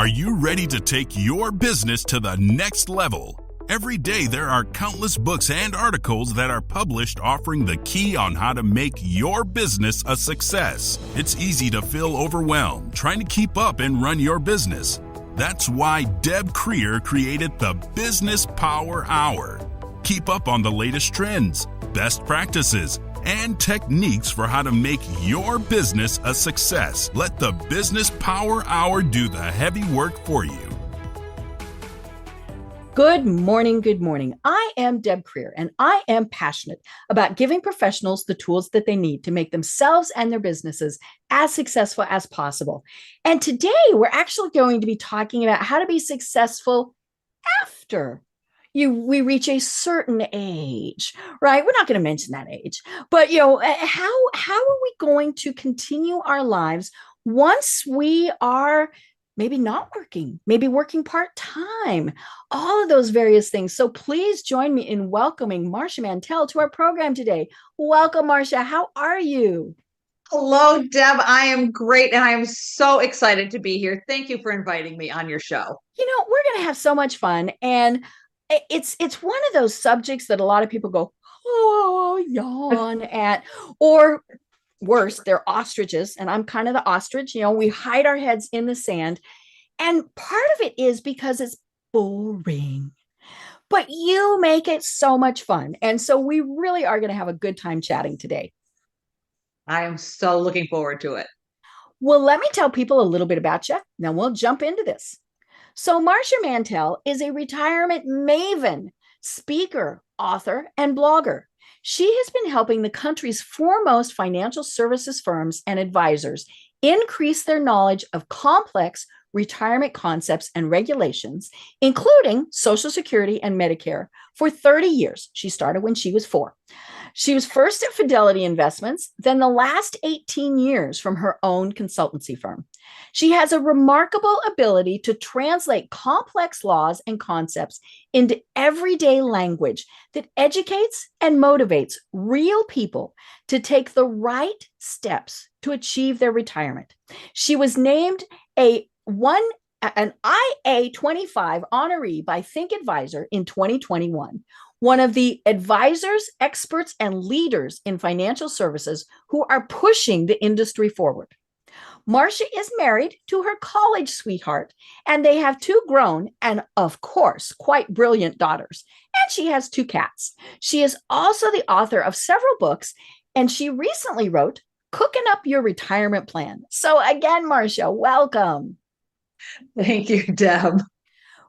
Are you ready to take your business to the next level? Every day there are countless books and articles that are published offering the key on how to make your business a success. It's easy to feel overwhelmed trying to keep up and run your business. That's why Deb Creer created the Business Power Hour. Keep up on the latest trends, best practices, and techniques for how to make your business a success. Let the Business Power Hour do the heavy work for you. Good morning. Good morning. I am Deb Creer, and I am passionate about giving professionals the tools that they need to make themselves and their businesses as successful as possible. And today we're actually going to be talking about how to be successful after we reach a certain age, right? We're not going to mention that age, but how are we going to continue our lives once we are maybe not working, maybe working part-time, all of those various things. So please join me in welcoming Marcia Mantell to our program today. Welcome, Marcia. How are you? Hello, Deb. I am great, and I am so excited to be here. Thank you for inviting me on your show. We're going to have so much fun, and it's one of those subjects that a lot of people go, oh, yawn at, or worse, they're ostriches, and I'm kind of the ostrich. We hide our heads in the sand, and part of it is because it's boring, but you make it so much fun, and so we really are going to have a good time chatting today. I am so looking forward to it. Well, let me tell people a little bit about you. Now we'll jump into this. So Marcia Mantell is a retirement maven, speaker, author, and blogger. She has been helping the country's foremost financial services firms and advisors increase their knowledge of complex retirement concepts and regulations, including Social Security and Medicare, for 30 years. She started when she was 4. She was first at Fidelity Investments, then the last 18 years from her own consultancy firm. She has a remarkable ability to translate complex laws and concepts into everyday language that educates and motivates real people to take the right steps to achieve their retirement. She was named an IA25 Honoree by ThinkAdvisor in 2021, one of the advisors, experts, and leaders in financial services who are pushing the industry forward. Marcia is married to her college sweetheart, and they have 2 grown and, of course, quite brilliant daughters. And she has 2 cats. She is also the author of several books, and she recently wrote Cookin' Up Your Retirement Plan. So again, Marcia, welcome. Thank you, Deb.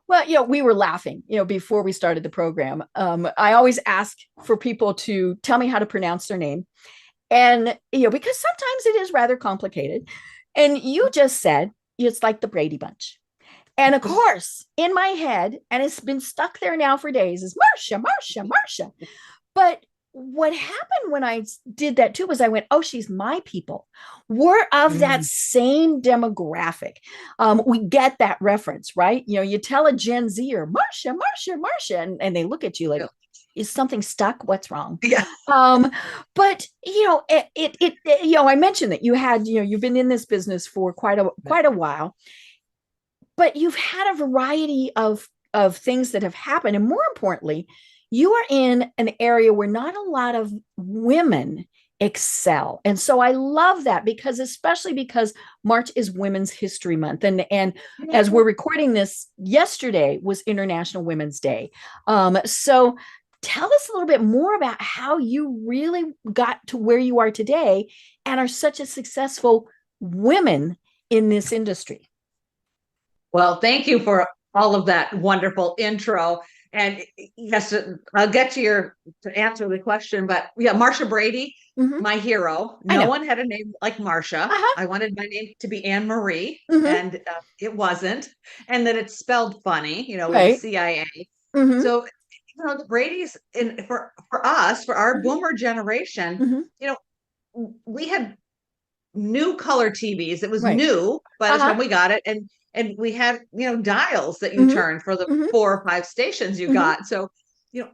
Well, we were laughing, before we started the program. I always ask for people to tell me how to pronounce their name. And, because sometimes it is rather complicated. And you just said it's like the Brady Bunch. And of course, in my head, and it's been stuck there now for days, is Marcia, Marcia, Marcia. But what happened when I did that too was I went, oh, she's my people. We're of that same demographic. We get that reference, right? You tell a Gen Zer, Marcia, Marcia, Marcia, and they look at you like, is something stuck? What's wrong? Yeah. But I mentioned that you've been in this business for quite a while, but you've had a variety of things that have happened, and more importantly, you are in an area where not a lot of women excel. And so I love that especially because March is Women's History Month. And as we're recording this, yesterday was International Women's Day. So tell us a little bit more about how you really got to where you are today and are such a successful woman in this industry. Well, thank you for all of that wonderful intro. And yes, I'll get to answer the question, but yeah, Marcia Brady, my hero. No one had a name like Marcia. I wanted my name to be Anne Marie, and it wasn't. And that it's spelled funny, with CIA. So, the Brady's, for us, for our boomer generation, we had new color TVs. It was new by the time we got it. And we had, dials that you turned for the 4 or 5 stations you got. So,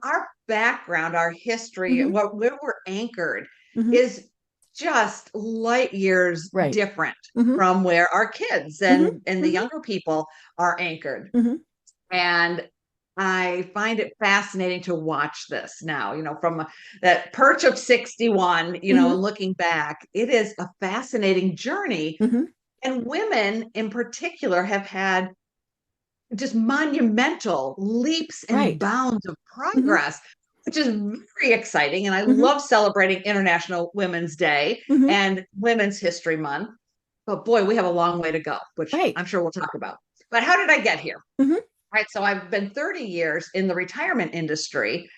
our background, our history, where we're anchored is just light years Right. different Mm-hmm. from where our kids and the younger people are anchored. Mm-hmm. And I find it fascinating to watch this now, from that perch of 61, and looking back, it is a fascinating journey. Mm-hmm. And women in particular have had just monumental leaps and bounds of progress, which is very exciting. And I love celebrating International Women's Day and Women's History Month. But boy, we have a long way to go, which I'm sure we'll talk about. But how did I get here? Right. So I've been 30 years in the retirement industry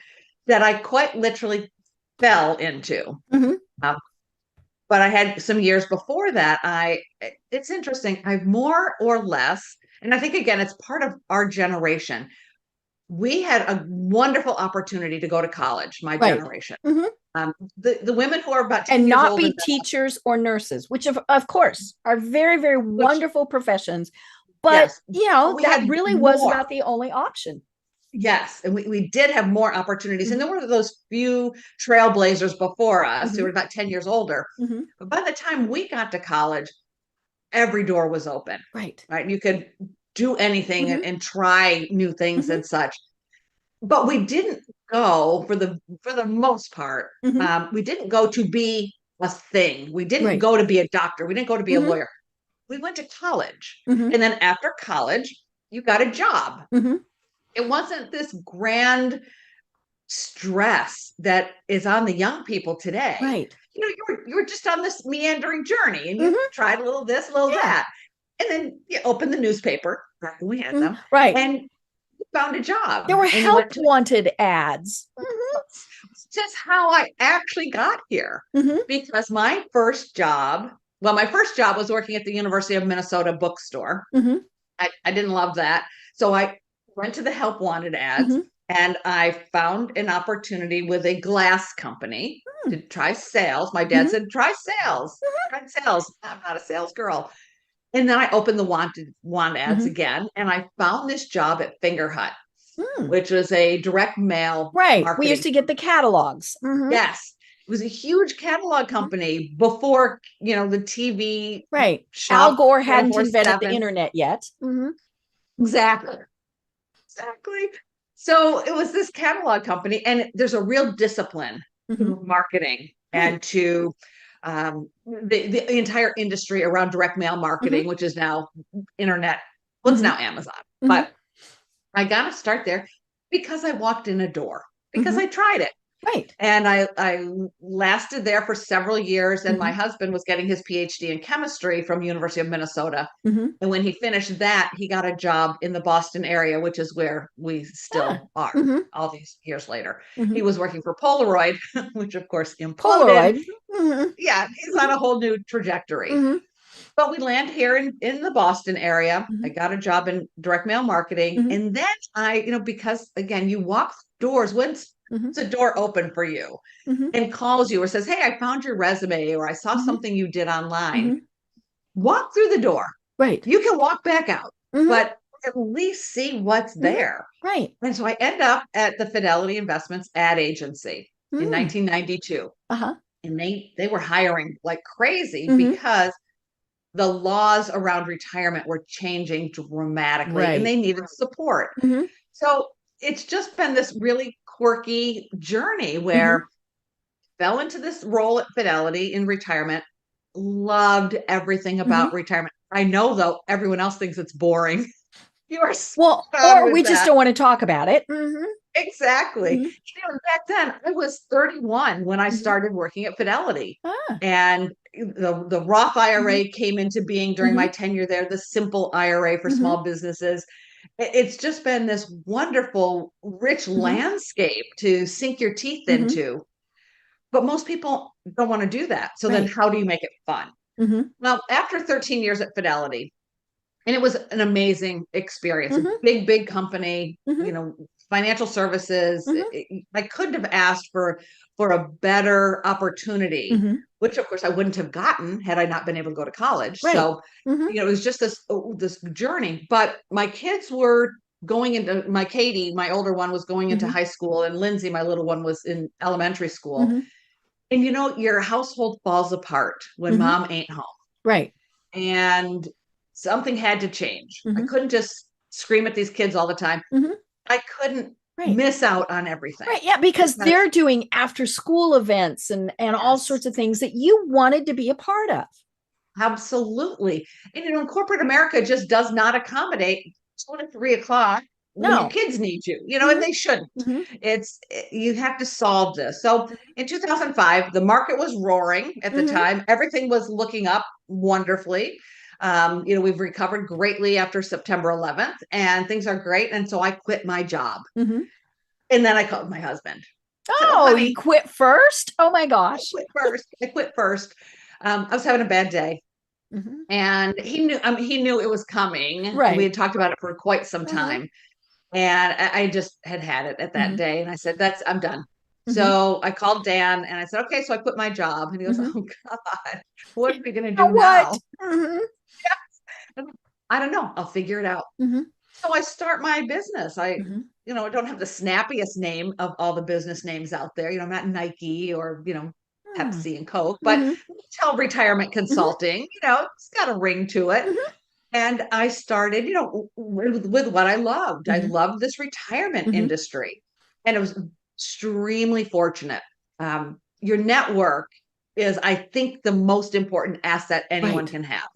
that I quite literally fell into. But I had some years before that. It's interesting. I've more or less, and I think again, it's part of our generation. We had a wonderful opportunity to go to college, my generation. The women who are about 10 and years not old be teachers or nurses, which of course are very, very wonderful professions. But, that really was about the only option. Yes. And we did have more opportunities. And there were those few trailblazers before us who were about 10 years older. But by the time we got to college, every door was open. Right. You could do anything and try new things and such. But we didn't go for the most part. We didn't go to be a thing. We didn't go to be a doctor. We didn't go to be a lawyer. We went to college. And then after college, you got a job. It wasn't this grand stress that is on the young people today. Right. You were just on this meandering journey and you tried a little this, a little that. And then you opened the newspaper, back when we had them. Right. And you found a job. There were help wanted ads. Just how I actually got here. Because my first job was working at the University of Minnesota bookstore. I didn't love that. So I went to the help wanted ads and I found an opportunity with a glass company to try sales. My dad said, try sales. Try sales. I'm not a sales girl. And then I opened the want ads again. And I found this job at Fingerhut, which was a direct mail. Right. We used to get the catalogs. Yes. It was a huge catalog company before, the TV. Right. Al Gore hadn't invented the internet yet. Exactly. So it was this catalog company, and there's a real discipline to marketing and to the entire industry around direct mail marketing, which is now internet. Well, it's now Amazon. But I got to start there because I walked in a door, because I tried it. Right. And I lasted there for several years. And my husband was getting his PhD in chemistry from University of Minnesota. And when he finished that, he got a job in the Boston area, which is where we still are all these years later. He was working for Polaroid, which of course imploded. Yeah, he's on a whole new trajectory. But we land here in the Boston area. I got a job in direct mail marketing. And then because again, you walk doors once it's a door open for you and calls you or says, hey, I found your resume or I saw something you did online. Walk through the door. Right. You can walk back out, but at least see what's there. Right. And so I end up at the Fidelity Investments ad agency in 1992. And they were hiring like crazy because the laws around retirement were changing dramatically and they needed support. So it's just been this really quirky journey where fell into this role at Fidelity in retirement, loved everything about retirement. I know though, everyone else thinks it's boring. You are or we just don't want to talk about it. Exactly. Back then I was 31 when I started working at Fidelity and the Roth IRA came into being during my tenure there, the simple IRA for small businesses. It's just been this wonderful, rich landscape to sink your teeth into. But most people don't want to do that. So then how do you make it fun? Well, after 13 years at Fidelity, and it was an amazing experience, a big, big company, financial services. I couldn't have asked for a better opportunity, which of course I wouldn't have gotten had I not been able to go to college. So, it was just this journey, but my kids were going into Katie, my older one was going into high school and Lindsay, my little one was in elementary school. And your household falls apart when mom ain't home. Right. And something had to change. I Mm-hmm. couldn't just scream at these kids all the time. Mm-hmm. I couldn't Right. miss out on everything. Right. Yeah, because they're doing after school events and all sorts of things that you wanted to be a part of. Absolutely. And corporate America just does not accommodate 2 to 3 o'clock when your kids need you, and they shouldn't. You have to solve this. So in 2005, the market was roaring at the time. Everything was looking up wonderfully. We've recovered greatly after September 11th, and things are great. And so I quit my job. And then I called my husband. Oh, honey, you quit first? Oh my gosh. I quit first. I was having a bad day. And he knew it was coming. Right. We had talked about it for quite some time. And I just had it at that day. And I said, I'm done. So I called Dan and I said, okay, so I quit my job. And he goes, oh God, what are we going to do now? I don't know. I'll figure it out. So I start my business. I don't have the snappiest name of all the business names out there. I'm not Nike or, Pepsi and Coke, but Mantell Retirement Consulting, it's got a ring to it. And I started, with what I loved. I loved this retirement industry. And it was extremely fortunate. Your network is, I think, the most important asset anyone can have.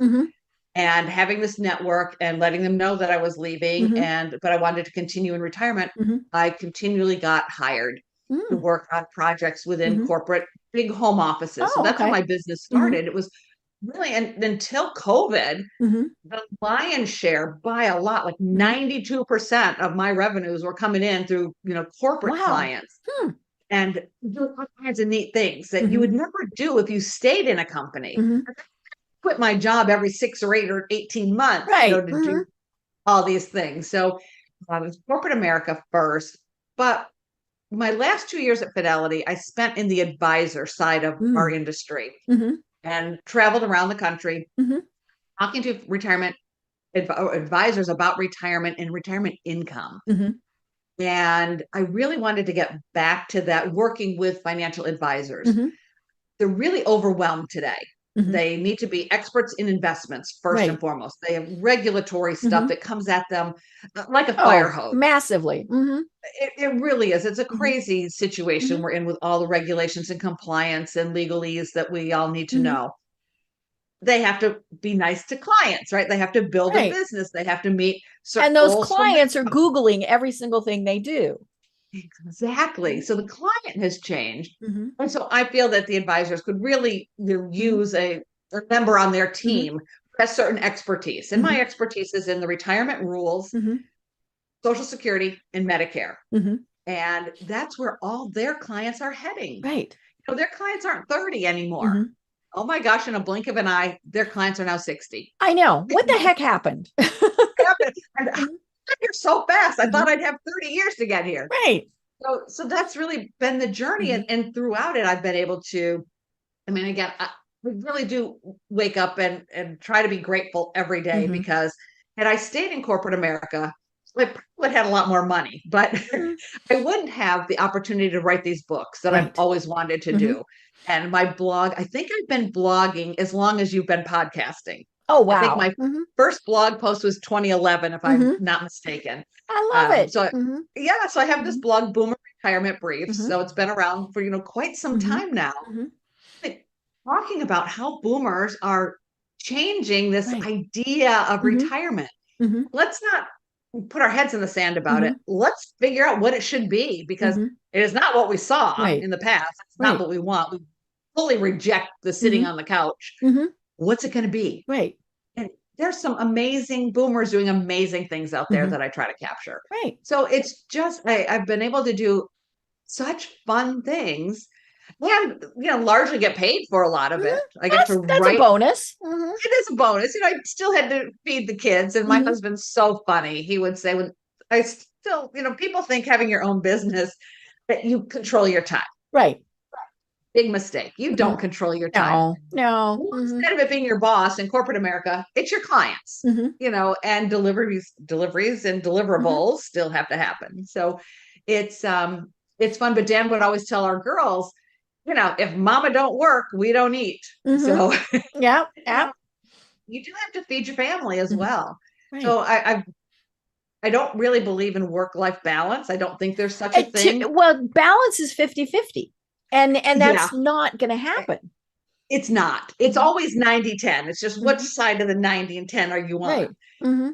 And having this network and letting them know that I was leaving but I wanted to continue in retirement, I continually got hired to work on projects within corporate big home offices. So that's how my business started. It was really, and until COVID, the lion's share by a lot, like 92% of my revenues were coming in through, corporate clients. And doing all kinds of neat things that you would never do if you stayed in a company. Quit my job every 6 or 8 or 18 months, to do all these things. So I was corporate America first, but my last 2 years at Fidelity, I spent in the advisor side of our industry and traveled around the country talking to retirement advisors about retirement and retirement income. And I really wanted to get back to that, working with financial advisors. They're really overwhelmed today. They need to be experts in investments first and foremost. They have regulatory stuff that comes at them like a fire hose. Massively. It really is. It's a crazy situation we're in with all the regulations and compliance and legalese that we all need to know. They have to be nice to clients, right? They have to build a business. They have to meet certain goals. And those clients are Googling every single thing they do. Exactly. So the client has changed. And so I feel that the advisors could really use a member on their team who has certain expertise. And my expertise is in the retirement rules, Social Security and Medicare. And that's where all their clients are heading. Right. Their clients aren't 30 anymore. Oh my gosh, in a blink of an eye, their clients are now 60. I know. What the heck happened? You're so fast. I thought I'd have 30 years to get here. Right. So that's really been the journey. And throughout it, I've been able to, again, we really do wake up and try to be grateful every day, because had I stayed in corporate America, I probably would have had a lot more money, but I wouldn't have the opportunity to write these books that I've always wanted to do. And my blog, I think I've been blogging as long as you've been podcasting. Oh, wow. I think my first blog post was 2011, if I'm not mistaken. I love it. So so I have this blog, Boomer Retirement Briefs. So it's been around for, quite some time now. Talking about how boomers are changing this idea of retirement. Let's not put our heads in the sand about it. Let's figure out what it should be, because it is not what we saw in the past. It's not what we want. We fully reject the sitting on the couch. What's it going to be? Right. And there's some amazing boomers doing amazing things out there that I try to capture. Right. So it's just, I've been able to do such fun things and, largely get paid for a lot of it. I get to that's write. A bonus. It is a bonus. I still had to feed the kids, and my husband's so funny. He would say, when I still, people think having your own business that you control your time. Right. Big mistake. You don't control your time. No. Instead of it being your boss in corporate America, it's your clients, and deliveries and deliverables still have to happen. So it's fun. But Dan would always tell our girls, if mama don't work, we don't eat. Mm-hmm. So yeah, yeah. You do have to feed your family as well. Right. So I don't really believe in work-life balance. I don't think there's such a thing. Well, balance is 50-50. And that's not going to happen. It's not. It's always 90-10. It's just what side of the 90 and 10 are you on? Right. Mm-hmm.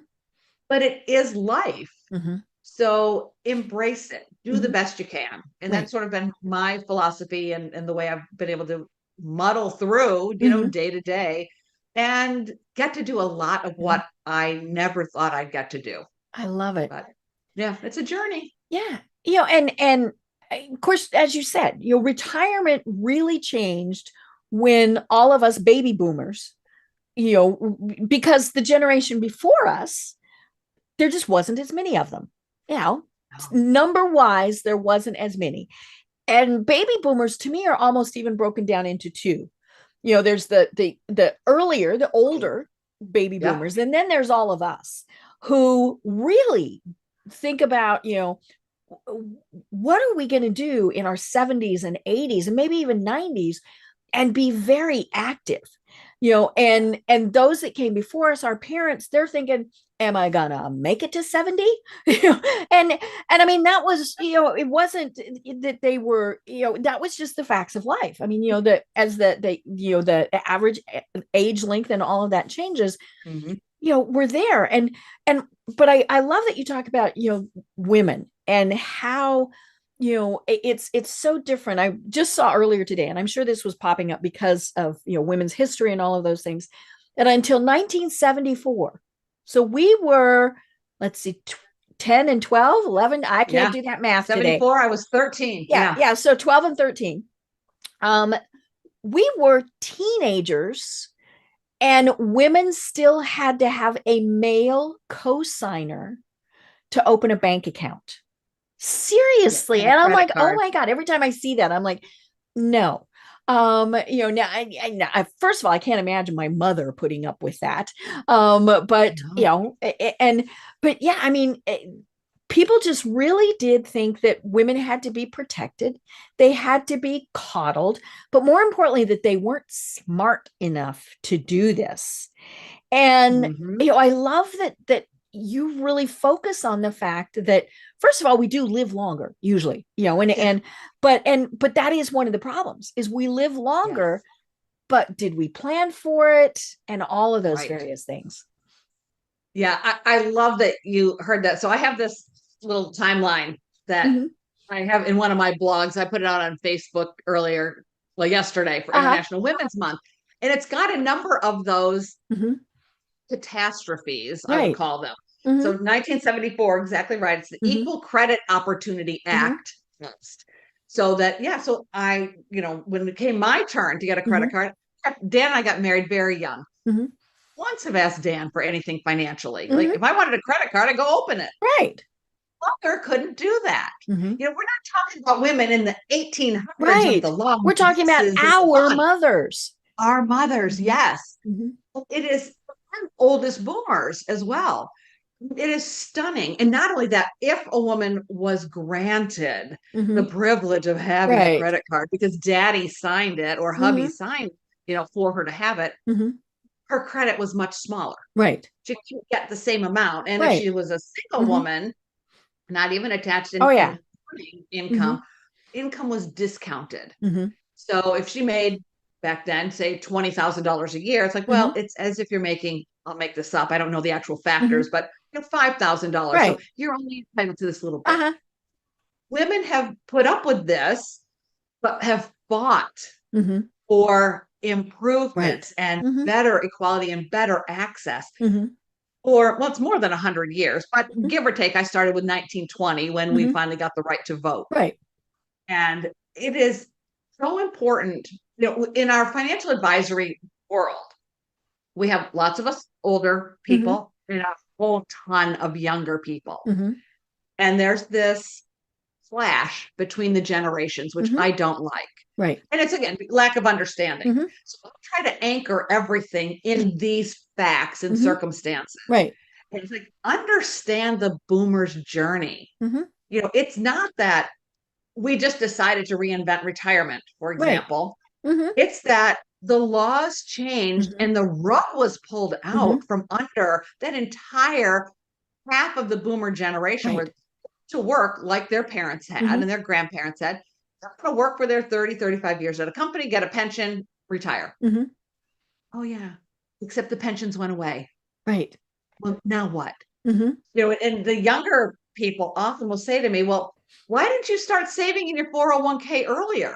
But it is life. Mm-hmm. So embrace it. Do the best you can. And that's sort of been my philosophy and the way I've been able to muddle through, day to day, and get to do a lot of what I never thought I'd get to do. I love it. But yeah, it's a journey. Yeah. And of course, as you said, retirement really changed when all of us baby boomers, because the generation before us, there just wasn't as many of them. Number wise, there wasn't as many. And baby boomers to me are almost even broken down into two. There's the earlier, the older baby boomers, and then there's all of us who really think about, what are we going to do in our 70s and 80s and maybe even 90s and be very active, and those that came before us, our parents, they're thinking, am I gonna make it to 70? And I mean, that was, it wasn't that they were, that was just the facts of life. I mean, that as the average age length and all of that changes, we're there. But I love that you talk about, women and how, it's so different. I just saw earlier today, and I'm sure this was popping up because of, women's history and all of those things, that until 1974, so we were, let's see, 10 and 12, 11. I can't do that math 74, today. I was 13. Yeah. So 12 and 13. We were teenagers, and women still had to have a male co-signer to open a bank account. Seriously. And I'm like, oh my God, every time I see that, I'm like, no. Now I first of all, I can't imagine my mother putting up with that. But yeah, I mean, people just really did think that women had to be protected. They had to be coddled, but more importantly, that they weren't smart enough to do this. And, I love that you really focus on the fact that, first of all, we do live longer usually, but that is one of the problems, is we live longer, but did we plan for it? And all of those various things. Yeah. I love that you heard that. So I have this little timeline that I have in one of my blogs. I put it out on Facebook yesterday for International Women's Month. And it's got a number of those catastrophes, I would call them. So 1974, exactly right. It's the Equal Credit Opportunity Act. So that, so I, when it came my turn to get a credit card, Dan and I got married very young. Once have asked Dan for anything financially. Like if I wanted a credit card, I'd go open it. Right. Mother couldn't do that. We're not talking about women in the 1800s. Right. The law. We're talking about our mothers. Our mothers, yes. It is oldest boomers as well. It is stunning. And not only that, if a woman was granted the privilege of having a credit card because daddy signed it or hubby signed, for her to have it, her credit was much smaller. Right. She couldn't get the same amount. And if she was a single woman, not even attached to income, income was discounted. So if she made back then, say $20,000 a year, it's like, well, it's as if you're making, I'll make this up, I don't know the actual factors, but $5,000. So you're only entitled to this little bit. Women have put up with this, but have fought for improvements and better equality and better access. Or, well, it's more than 100 years, but give or take, I started with 1920 when we finally got the right to vote. Right. And it is so important, in our financial advisory world, we have lots of us older people and a whole ton of younger people. And there's this clash between the generations, which I don't like. Right. And it's, again, lack of understanding. So I'll try to anchor everything in these facts and circumstances. Right. And it's like, understand the boomer's journey. It's not that we just decided to reinvent retirement, for example. Mm-hmm. It's that the laws changed Mm-hmm. and the rug was pulled out Mm-hmm. from under that entire half of the boomer generation Right. were to work like their parents had Mm-hmm. and their grandparents had. They're going to work for their 30, 35 years at a company, get a pension, retire. Mm-hmm. Oh, yeah. Except the pensions went away. Right. Well, now what? Mm-hmm. You know, and the younger people often will say to me, well, why didn't you start saving in your 401k earlier?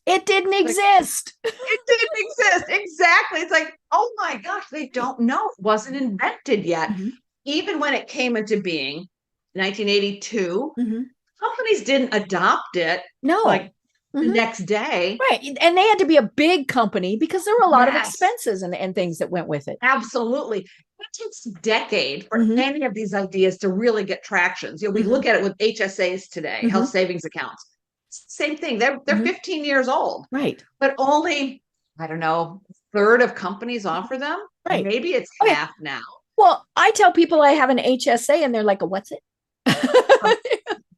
It didn't Like, exist. it didn't exist. Exactly. It's like, oh my gosh, they don't know. It wasn't invented yet. Mm-hmm. Even when it came into being, 1982, Mm-hmm. companies didn't adopt it No. like the Mm-hmm. next day. Right. And they had to be a big company because there were a lot of Yes, expenses and things that went with it. absolutely. It takes a decade for Mm-hmm. any of these ideas to really get traction. You know, we Mm-hmm. look at it with HSAs today, Mm-hmm. health savings accounts. Same thing. They're Mm-hmm. 15 years old, Right. but only, I don't know, a third of companies offer them. Right. Maybe it's Okay. half now. Well, I tell people I have an HSA and they're like, what's it?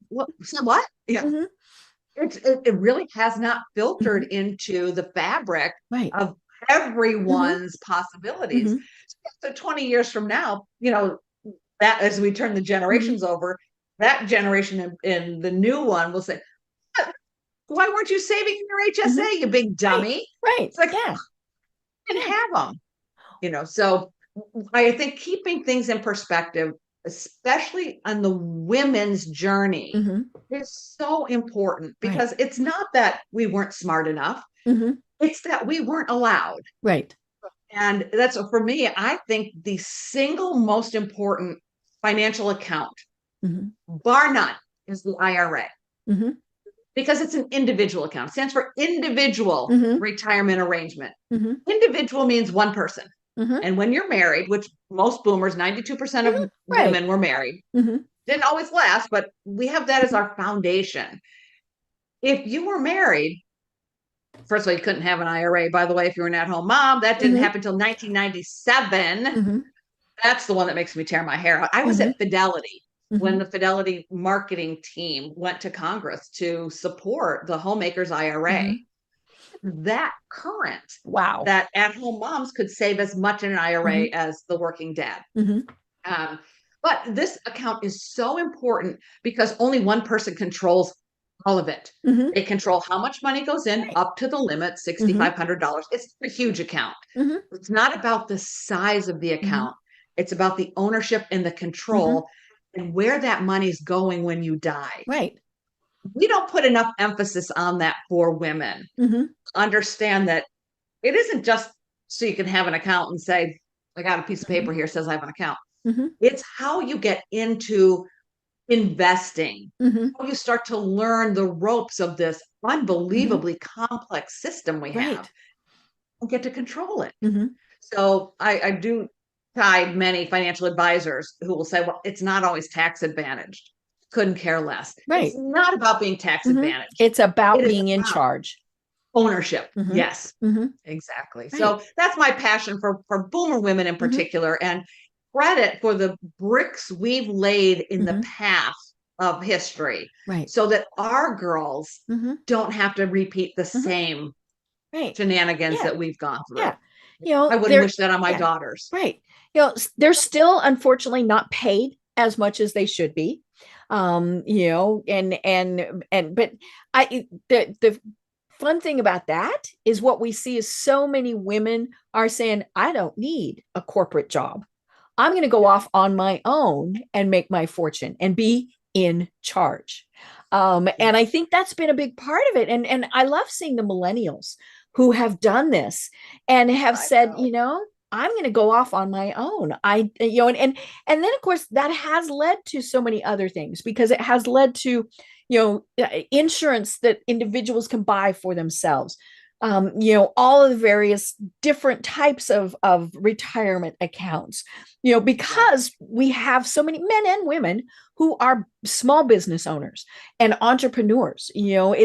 What? Yeah. Mm-hmm. It really has not filtered Mm-hmm. into the fabric Right. of everyone's possibilities. Mm-hmm. So 20 years from now, you know, that as we turn the generations over, that generation in the new one will say, why weren't you saving in your HSA, Mm-hmm. you big dummy? Right. It's like, Yeah. you didn't have them, you know. So I think keeping things in perspective, especially on the women's journey, Mm-hmm. is so important Right. because it's not that we weren't smart enough, Mm-hmm. it's that we weren't allowed. Right. And that's for me, I think the single most important financial account, Mm-hmm. bar none, is the IRA. Mm-hmm. Because it's an individual account. It stands for individual Mm-hmm. retirement arrangement. Mm-hmm. Individual means one person. Mm-hmm. And when you're married, which most boomers, 92% Mm-hmm. of Right. women were married, Mm-hmm. didn't always last, but we have that as our foundation. If you were married, first of all, you couldn't have an IRA, by the way, if you were an at-home mom. That didn't Mm-hmm. happen until 1997. Mm-hmm. That's the one that makes me tear my hair out. I was Mm-hmm. at Fidelity when Mm-hmm. the Fidelity marketing team went to Congress to support the homemakers IRA. Mm-hmm. That current, Wow. that at-home moms could save as much in an IRA as the working dad. Mm-hmm. But this account is so important because only one person controls all of it. Mm-hmm. They control how much money goes in Right. up to the limit, $6,500. It's a huge account. Mm-hmm. It's not about the size of the account. It's about the ownership and the control and where that money's going when you die. Right. We don't put enough emphasis on that for women. Mm-hmm. Understand that it isn't just so you can have an account and say, I got a piece of paper here says I have an account. Mm-hmm. It's how you get into investing, Mm-hmm. how you start to learn the ropes of this unbelievably complex system we have Right. and get to control it. Mm-hmm. So I do guide many financial advisors who will say, well, it's not always tax advantaged. Couldn't care less. Right. It's not about being tax Mm-hmm. advantaged. It's about It is being in about charge. ownership. Mm-hmm. Yes, Mm-hmm. exactly. Right. So that's my passion for boomer women in particular, and credit for the bricks we've laid in the path of history, Right. so that our girls don't have to repeat the same shenanigans that we've gone through. Yeah. You know, I wouldn't wish that on my daughters. Right. You know, they're still unfortunately not paid as much as they should be. You know, but the fun thing about that is what we see is so many women are saying, I don't need a corporate job. I'm going to go off on my own and make my fortune and be in charge. And I think that's been a big part of it. And I love seeing the millennials who have done this and have said, you know, I'm going to go off on my own. And then of course that has led to so many other things, because it has led to, you know, insurance that individuals can buy for themselves. You know, all of the various different types of retirement accounts, you know, because we have so many men and women who are small business owners and entrepreneurs. You know,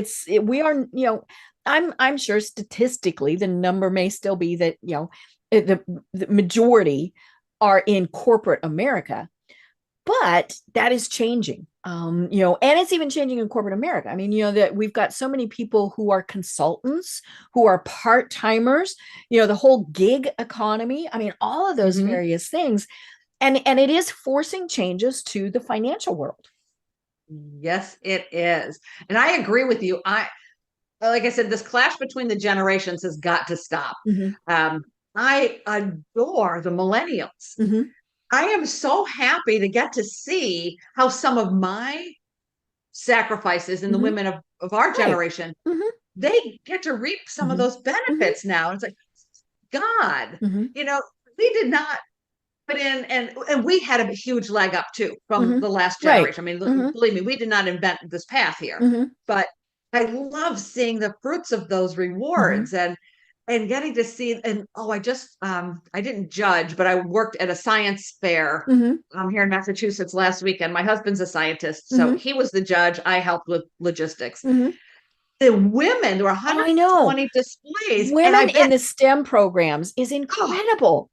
we are, you know, I'm sure statistically the number may still be that, you know, the majority are in corporate America, But that is changing, and it's even changing in corporate America. I mean, that we've got so many people who are consultants, who are part-timers, the whole gig economy. I mean, all of those various things. And it is forcing changes to the financial world. Yes, it is. And I agree with you. Like I said, this clash between the generations has got to stop. I adore the millennials. I am so happy to get to see how some of my sacrifices and the women of our generation, they get to reap some of those benefits now. It's like, God, we did not put in, and we had a huge leg up too from the last generation. I mean, believe me, we did not invent this path here, but I love seeing the fruits of those rewards and getting to see. And I didn't judge, but I worked at a science fair here in Massachusetts last weekend. My husband's a scientist, so he was the judge. I helped with logistics. The women, there were 120 displays. Women in the STEM programs is incredible.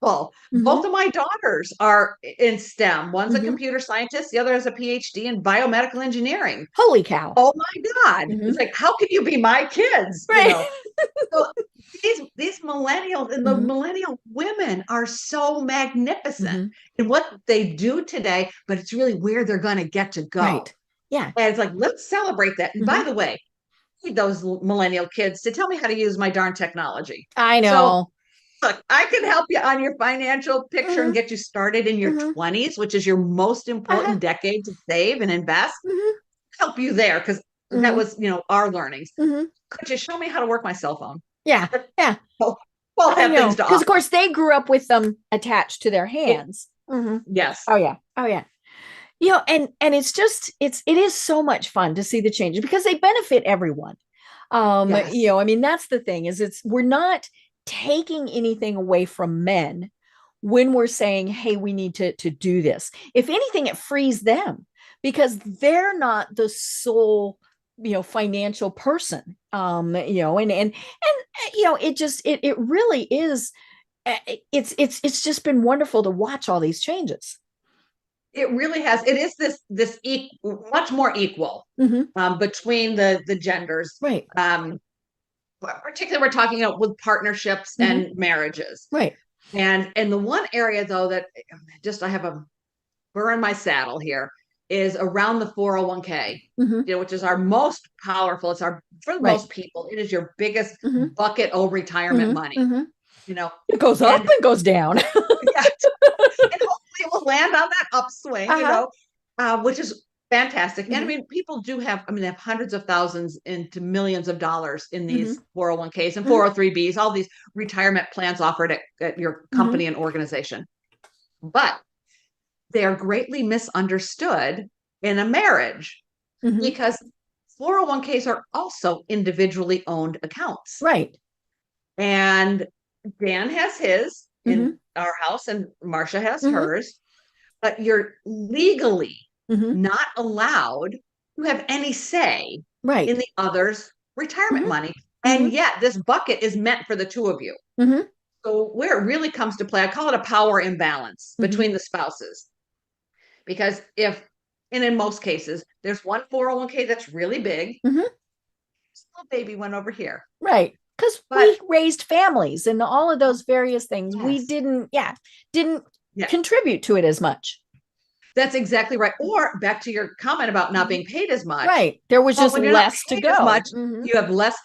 Well, both of my daughters are in STEM. One's a computer scientist. The other has a PhD in biomedical engineering. Holy cow. Oh my God. It's like, how can you be my kids? Right. So these millennials and the millennial women are so magnificent in what they do today, but it's really where they're going to get to go. Right. Yeah. And it's like, let's celebrate that. And by the way, I need those millennial kids to tell me how to use my darn technology. I know. So, look, I can help you on your financial picture and get you started in your 20s, which is your most important decade to save and invest. Help you there, because that was, our learnings. Could you show me how to work my cell phone? Yeah. Yeah. Well, have things to offer. Because of course they grew up with them attached to their hands. Yes. Oh yeah. Oh yeah. And it's just, it is so much fun to see the changes because they benefit everyone. I mean, that's the thing is we're not taking anything away from men when we're saying, hey, we need to do this. If anything, it frees them because they're not the sole, financial person. It really is. It's just been wonderful to watch all these changes. It really has. It is this much more equal between the genders. Right. Particularly we're talking about with partnerships and marriages. Right. And the one area though that I have a burr in my saddle here is around the 401k, which is our most powerful. It's for most people, it is your biggest bucket of retirement money. It goes up and goes down. And hopefully it will land on that upswing, which is fantastic. And I mean, people they have hundreds of thousands into millions of dollars in these 401ks and 403bs, all these retirement plans offered at your company and organization. But they are greatly misunderstood in a marriage because 401ks are also individually owned accounts. Right. And Dan has his in our house and Marcia has hers, but you're legally not allowed to have any say in the other's retirement money. And yet this bucket is meant for the two of you. So where it really comes to play, I call it a power imbalance between the spouses. Because in most cases, there's one 401k that's really big. Little baby went over here. Right. Because we raised families and all of those various things. Yes. We didn't contribute to it as much. That's exactly right. Or back to your comment about not being paid as much. Right. There was just less to go. You have less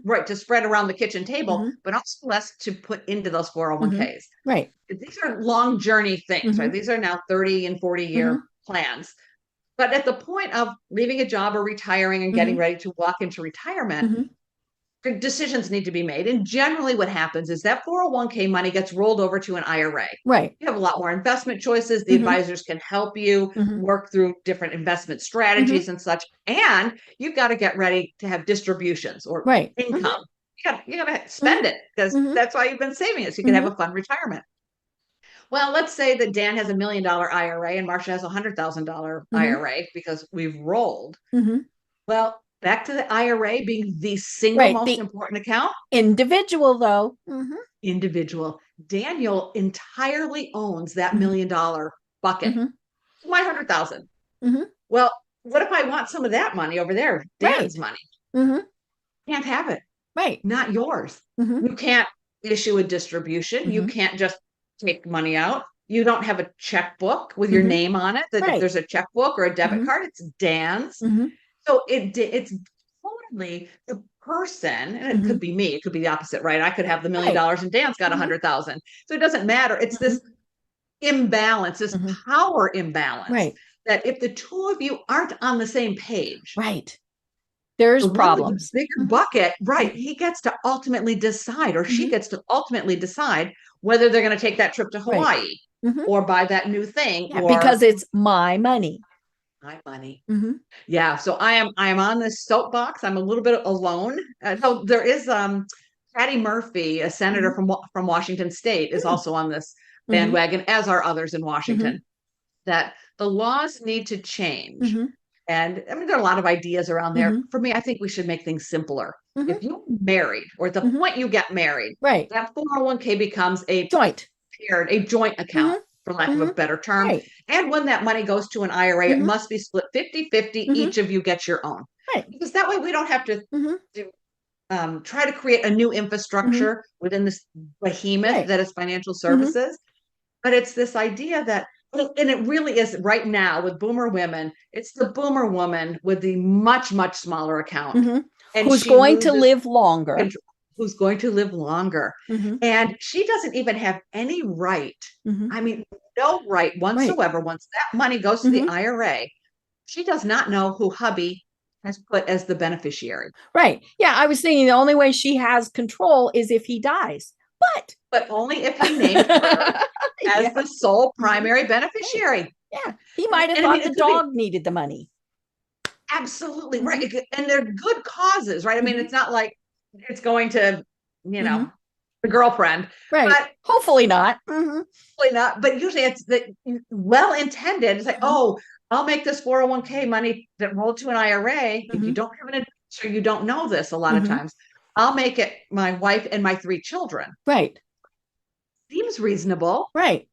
right to spread around the kitchen table, but also less to put into those 401ks. Right. These are long journey things, right? These are now 30 and 40-year plans. But at the point of leaving a job or retiring and getting ready to walk into retirement, decisions need to be made. And generally what happens is that 401k money gets rolled over to an IRA. Right. You have a lot more investment choices. The advisors can help you work through different investment strategies and such. And you've got to get ready to have distributions or income. You got to spend it because that's why you've been saving it. So you can have a fun retirement. Well, let's say that Dan has $1 million IRA and Marcia has $100,000 IRA because we've rolled. Well, back to the IRA being the single most important account. Individual, though. Individual. Daniel entirely owns that $1 million bucket. My 100,000. Well, what if I want some of that money over there? Dan's money. Can't have it. Right. Not yours. You can't issue a distribution. You can't just take money out. You don't have a checkbook with your name on it. That if there's a checkbook or a debit card, it's Dan's. So it's totally the person, and it could be me. It could be the opposite, right? I could have the $1 million and Dan's got 100,000. So it doesn't matter. It's this imbalance, this power imbalance. Right. That if the two of you aren't on the same page, right, there's problems. The bigger bucket, right? He gets to ultimately decide, or she gets to ultimately decide whether they're going to take that trip to Hawaii or buy that new thing, or because it's my money. My money. Yeah. So I am on this soapbox. I'm a little bit alone. So there is Patty Murphy, a senator from Washington State, is also on this bandwagon, as are others in Washington. That the laws need to change. And I mean, there are a lot of ideas around there. For me, I think we should make things simpler. If you're married, or at the point you get married, that 401k becomes a joint account, for lack of a better term. And when that money goes to an IRA, it must be split 50-50. Each of you gets your own. Because that way we don't have to try to create a new infrastructure within this behemoth that is financial services. But it's this idea that, and it really is right now with boomer women, it's the boomer woman with the much, much smaller account. And who's going to live longer. Who's going to live longer. And she doesn't even have any right. I mean, no right whatsoever. Once that money goes to the IRA, she does not know who hubby has put as the beneficiary. Right. Yeah. I was thinking the only way she has control is if he dies. But only if he named her as the sole primary beneficiary. Yeah. He might have thought the dog needed the money. Absolutely. Right. And they're good causes, right? I mean, it's not like it's going to, the girlfriend. Right. But hopefully not. Hopefully not. But usually it's well-intended. It's like, oh, I'll make this 401k money that rolled to an IRA. If you don't have an investor, you don't know this a lot of times. I'll make it my wife and my 3 children. Right. Seems reasonable. Right.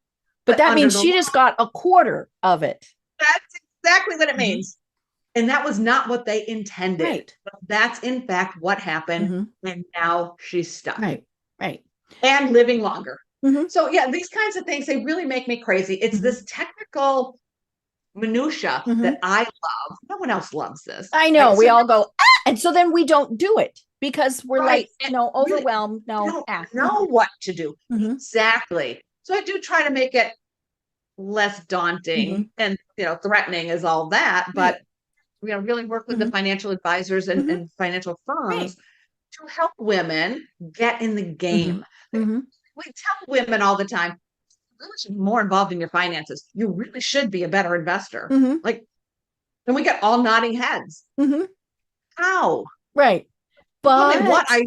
But that means she just got a quarter of it. That's exactly what it means. And that was not what they intended. Right. But that's in fact what happened. And now she's stuck. Right. Right. And living longer. So yeah, these kinds of things, they really make me crazy. It's this technical minutia that I love. No one else loves this. I know. Right? We all go, and so then we don't do it because we're overwhelmed. Don't know what to do. Exactly. So I do try to make it less daunting and, threatening as all that, but really work with the financial advisors and financial firms to help women get in the game. We tell women all the time, you're really more involved in your finances. You really should be a better investor. And we get all nodding heads. How? Right. But what I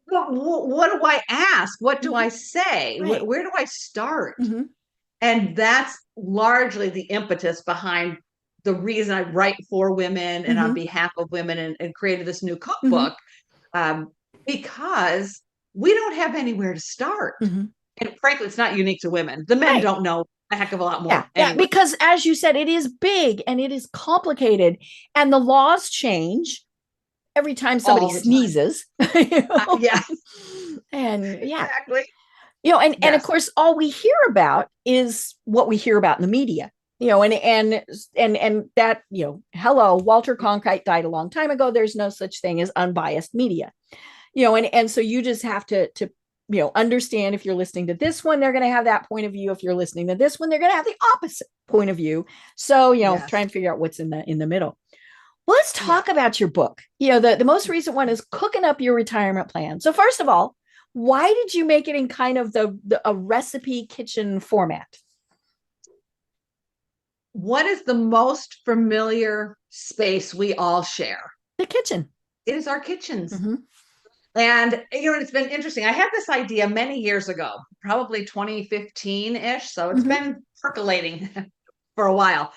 what do I ask? What do I say? Right. Where do I start? And that's largely the impetus behind the reason I write for women and on behalf of women and created this new cookbook, because we don't have anywhere to start. And frankly, it's not unique to women. The men don't know a heck of a lot more. Yeah, anyway. Because as you said, it is big and it is complicated and the laws change every time somebody sneezes. Yeah. And exactly. And of course, all we hear about is what we hear about in the media. And that, hello, Walter Cronkite died a long time ago. There's no such thing as unbiased media, and so you just have to understand if you're listening to this one, they're going to have that point of view. If you're listening to this one, they're going to have the opposite point of view. So, try and figure out what's in the middle. Well, let's talk about your book. The most recent one is Cooking Up Your Retirement Plan. So first of all, why did you make it in kind of a recipe kitchen format? What is the most familiar space we all share? The kitchen. It is our kitchens. And, it's been interesting. I had this idea many years ago, probably 2015-ish. So it's been percolating for a while.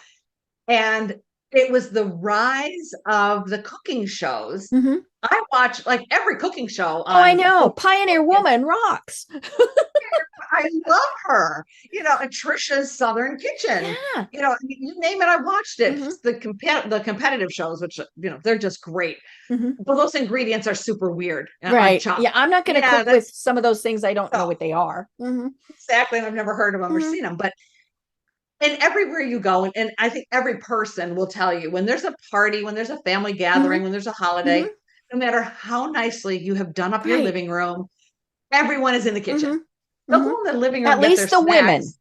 And it was the rise of the cooking shows. I watch like every cooking show. I know. Pioneer Woman rocks. I love her. And Trisha's Southern Kitchen. Yeah. You name it, I watched it. Mhm. The competitive shows, which they're just great. Mhm. But those ingredients are super weird on Right. chopped. Yeah. I'm not going to Yeah, cook with that's some of those things. I don't know what they are. exactly. And I've never heard of them or Mhm. seen them, but and everywhere you go, and I think every person will tell you when there's a party, when there's a family gathering, Mhm. when there's a Mhm. holiday, no matter how nicely you have done up your Right. living room, everyone is in the kitchen. Mhm. They'll Mhm. go in the living room, At get their least the women. snacks.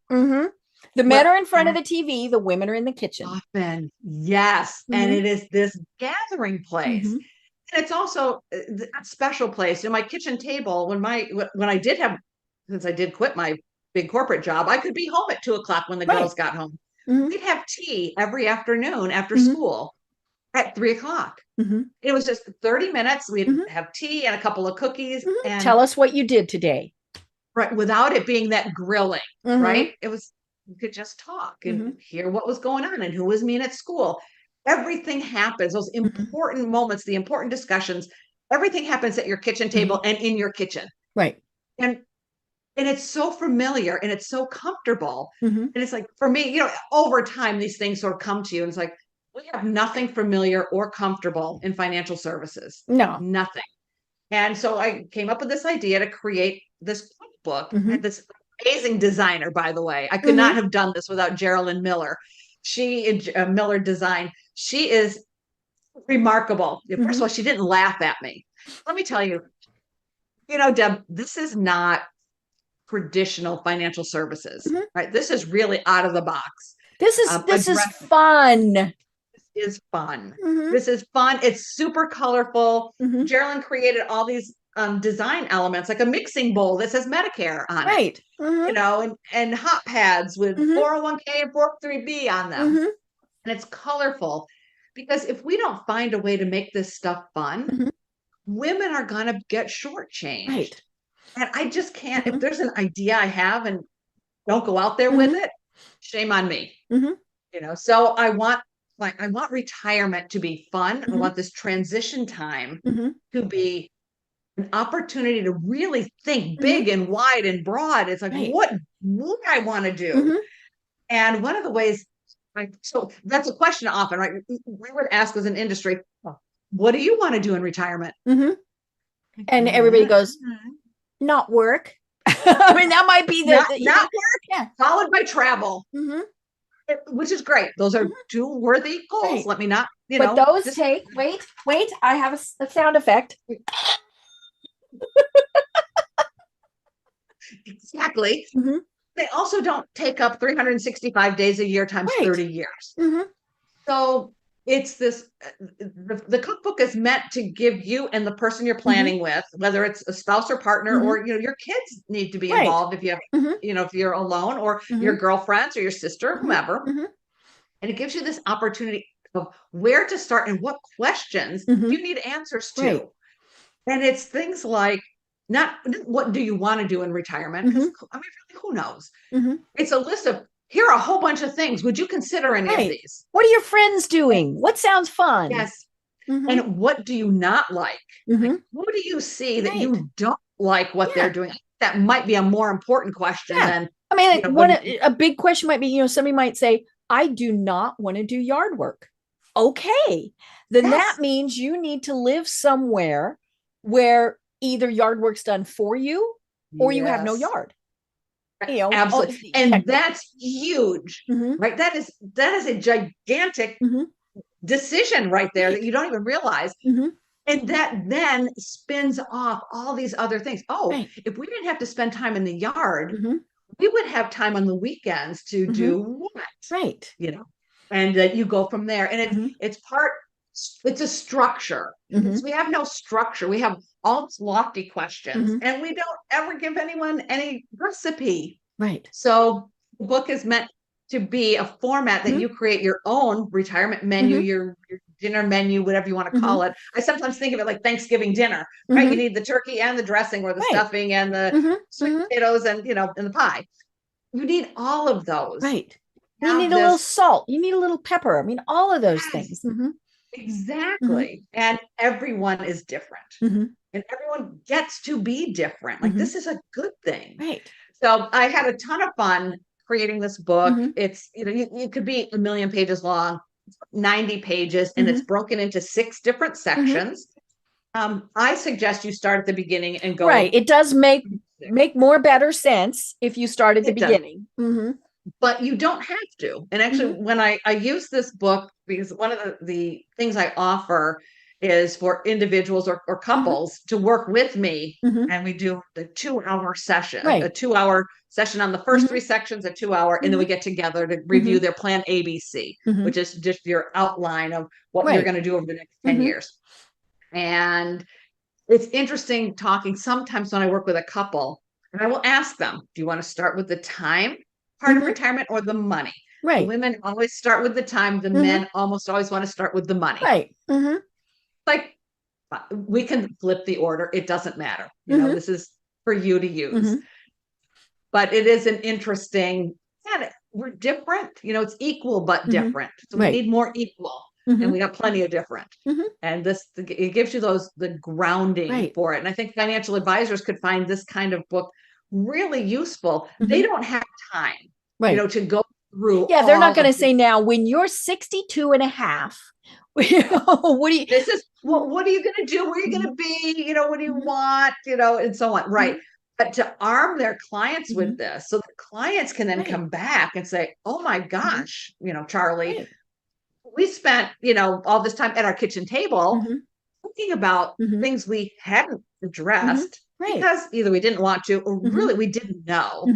The men But are in front of the TV. The women are in the kitchen. often, yes. And Mhm. it is this gathering place. Mhm. And it's also a special place. My kitchen table, when I did have, since I did quit my big corporate job, I could be home at 2 o'clock when the Right. girls got home. Mhm. We'd have tea every afternoon after Mhm. school at 3 o'clock. Mhm. It was just 30 minutes. We'd Mhm. have tea and a couple of cookies, Tell and us what you did today. right, without it being that grilling, Mhm. right? It was, you could just talk and Mhm. hear what was going on and who was mean at school. Everything happens, those Mhm. important moments, the important discussions, everything happens at your kitchen table Mhm. and in your kitchen. Right. And it's so familiar and it's so comfortable. Mhm. And it's like, for me, over time, these things sort of come to you. And it's like, we have nothing familiar or comfortable in financial services. No. Nothing. And so I came up with this idea to create this cookbook. I had Mhm. this amazing designer, by the way. I could not Mhm. have done this without Geraldine Miller. Miller Design. She is remarkable. First of Mhm. all, she didn't laugh at me. Let me tell you, Deb, this is not traditional financial services, Mhm. right? This is really out of the box. This is Address fun. is fun. Mhm. This is fun. It's super colorful. Mhm. Geraldine created all these design elements, like a mixing bowl that says Medicare on it, Right. Mhm. and hot pads with Mhm. 401k and 403b on them. Mhm. And it's colorful because if we don't find a way to make this stuff fun, Mhm. women are going to get shortchanged. Right. And I just can't, if Mhm. there's an idea I have and don't go out there with Mhm. it, shame on me. Mhm. So I want retirement to be fun. I Mhm. want this transition time Mhm. to be an opportunity to really think Mhm. big and wide and broad. It's like, Right. what would I want to do? Mhm. And one of the ways, so that's a question often, right? We would ask as an industry, what do you want to do in retirement? Mhm. And everybody goes, not work. I mean, that might be Not work, yeah. followed by travel, Mhm. which is great. Those are Mhm. two worthy goals. Right. Let me not, But those just take, wait, I have a sound effect. exactly. Mhm. They also don't take up 365 days a year times Right. 30 years. Mhm. So it's this, the cookbook is meant to give you and the person you're Mhm. planning with, whether it's a spouse or partner, Mhm. or, your kids need to be Right. involved if you have, Mhm. if you're alone, or your Mhm. girlfriends or your sister, Mhm. whomever. Mhm. And it gives you this opportunity of where to start and what questions do Mhm. you need answers Right. to. And it's things like, not what do you want to do in retirement? Because Mhm. I mean, really, who knows? Mhm. It's a list of, here are a whole bunch of things. Would you consider any of Right. these? What are your friends doing? What sounds fun? Yes. Mhm. And what do you not like? Like, Mhm. who do you see that Right. you don't like what they're Yeah. doing? That might be a more important question Yeah. than, I mean, like what a big question might be, somebody might say, I do not want to do yard work. Okay. Then that yes, means you need to live somewhere where either yard work's done for you or you have no yes, yard. absolutely. And Check that. that's huge, Mhm. right? That is a gigantic Mhm. decision right there that Right. you don't even realize. Mhm. And that then spins off all these other things. Oh, Right. if we didn't have to spend time in the yard, Mhm. we would have time on the weekends to Mhm. do what? Right. And you go from there. And Mhm. it's a structure. Mhm. We have no structure. We have all these lofty questions, Mhm. and we don't ever give anyone any recipe. Right. So the book is meant to be a format that Mhm. you create your own retirement menu, Mhm. your dinner menu, whatever you want to call Mhm. it. I sometimes think of it like Thanksgiving dinner, right? You Mhm. need the turkey and the dressing, or the Right. stuffing and the Mhm. sweet Mhm. potatoes, and the pie. You need all of those. Right. You need Have a little this, salt. You need a little pepper. I mean, all of those things. yes, Mhm. Mhm. exactly. And everyone is different. Mhm. And everyone gets to be different. Like, Mhm. this is a good thing. Right. So I had a ton of fun creating this book. Mm-hmm. It's, you could be 1,000,000 pages long, 90 pages, and it's broken into 6 different sections. I suggest you start at the beginning and go. Right. It does make more better sense if you start at the beginning. But you don't have to. And actually, when I use this book, because one of the things I offer is for individuals or couples to work with me, and we do the 2-hour session, a 2-hour session on the first 3 sections, a 2-hour, and then we get together to review their plan ABC, which is just your outline of what you're going to do over the next 10 years. And it's interesting talking sometimes when I work with a couple, and I will ask them, do you want to start with the time part of retirement or the money? Right. The women always start with the time. The men almost always want to start with the money. Right. Like, we can flip the order. It doesn't matter. This is for you to use. But it is an interesting, we're different. It's equal but different. So we need more equal. And we got plenty of different. And it gives you the grounding for it. And I think financial advisors could find this kind of book really useful. They don't have time, to go through. Yeah, they're not going to say, now, when you're 62 and a half, what do you, what are you going to do? Where are you going to be? What do you want? And so on. Right. But to arm their clients with this, so the clients can then come back and say, oh my gosh, Charlie, we spent, all this time at our kitchen table thinking about things we hadn't addressed because either we didn't want to, or really we didn't know.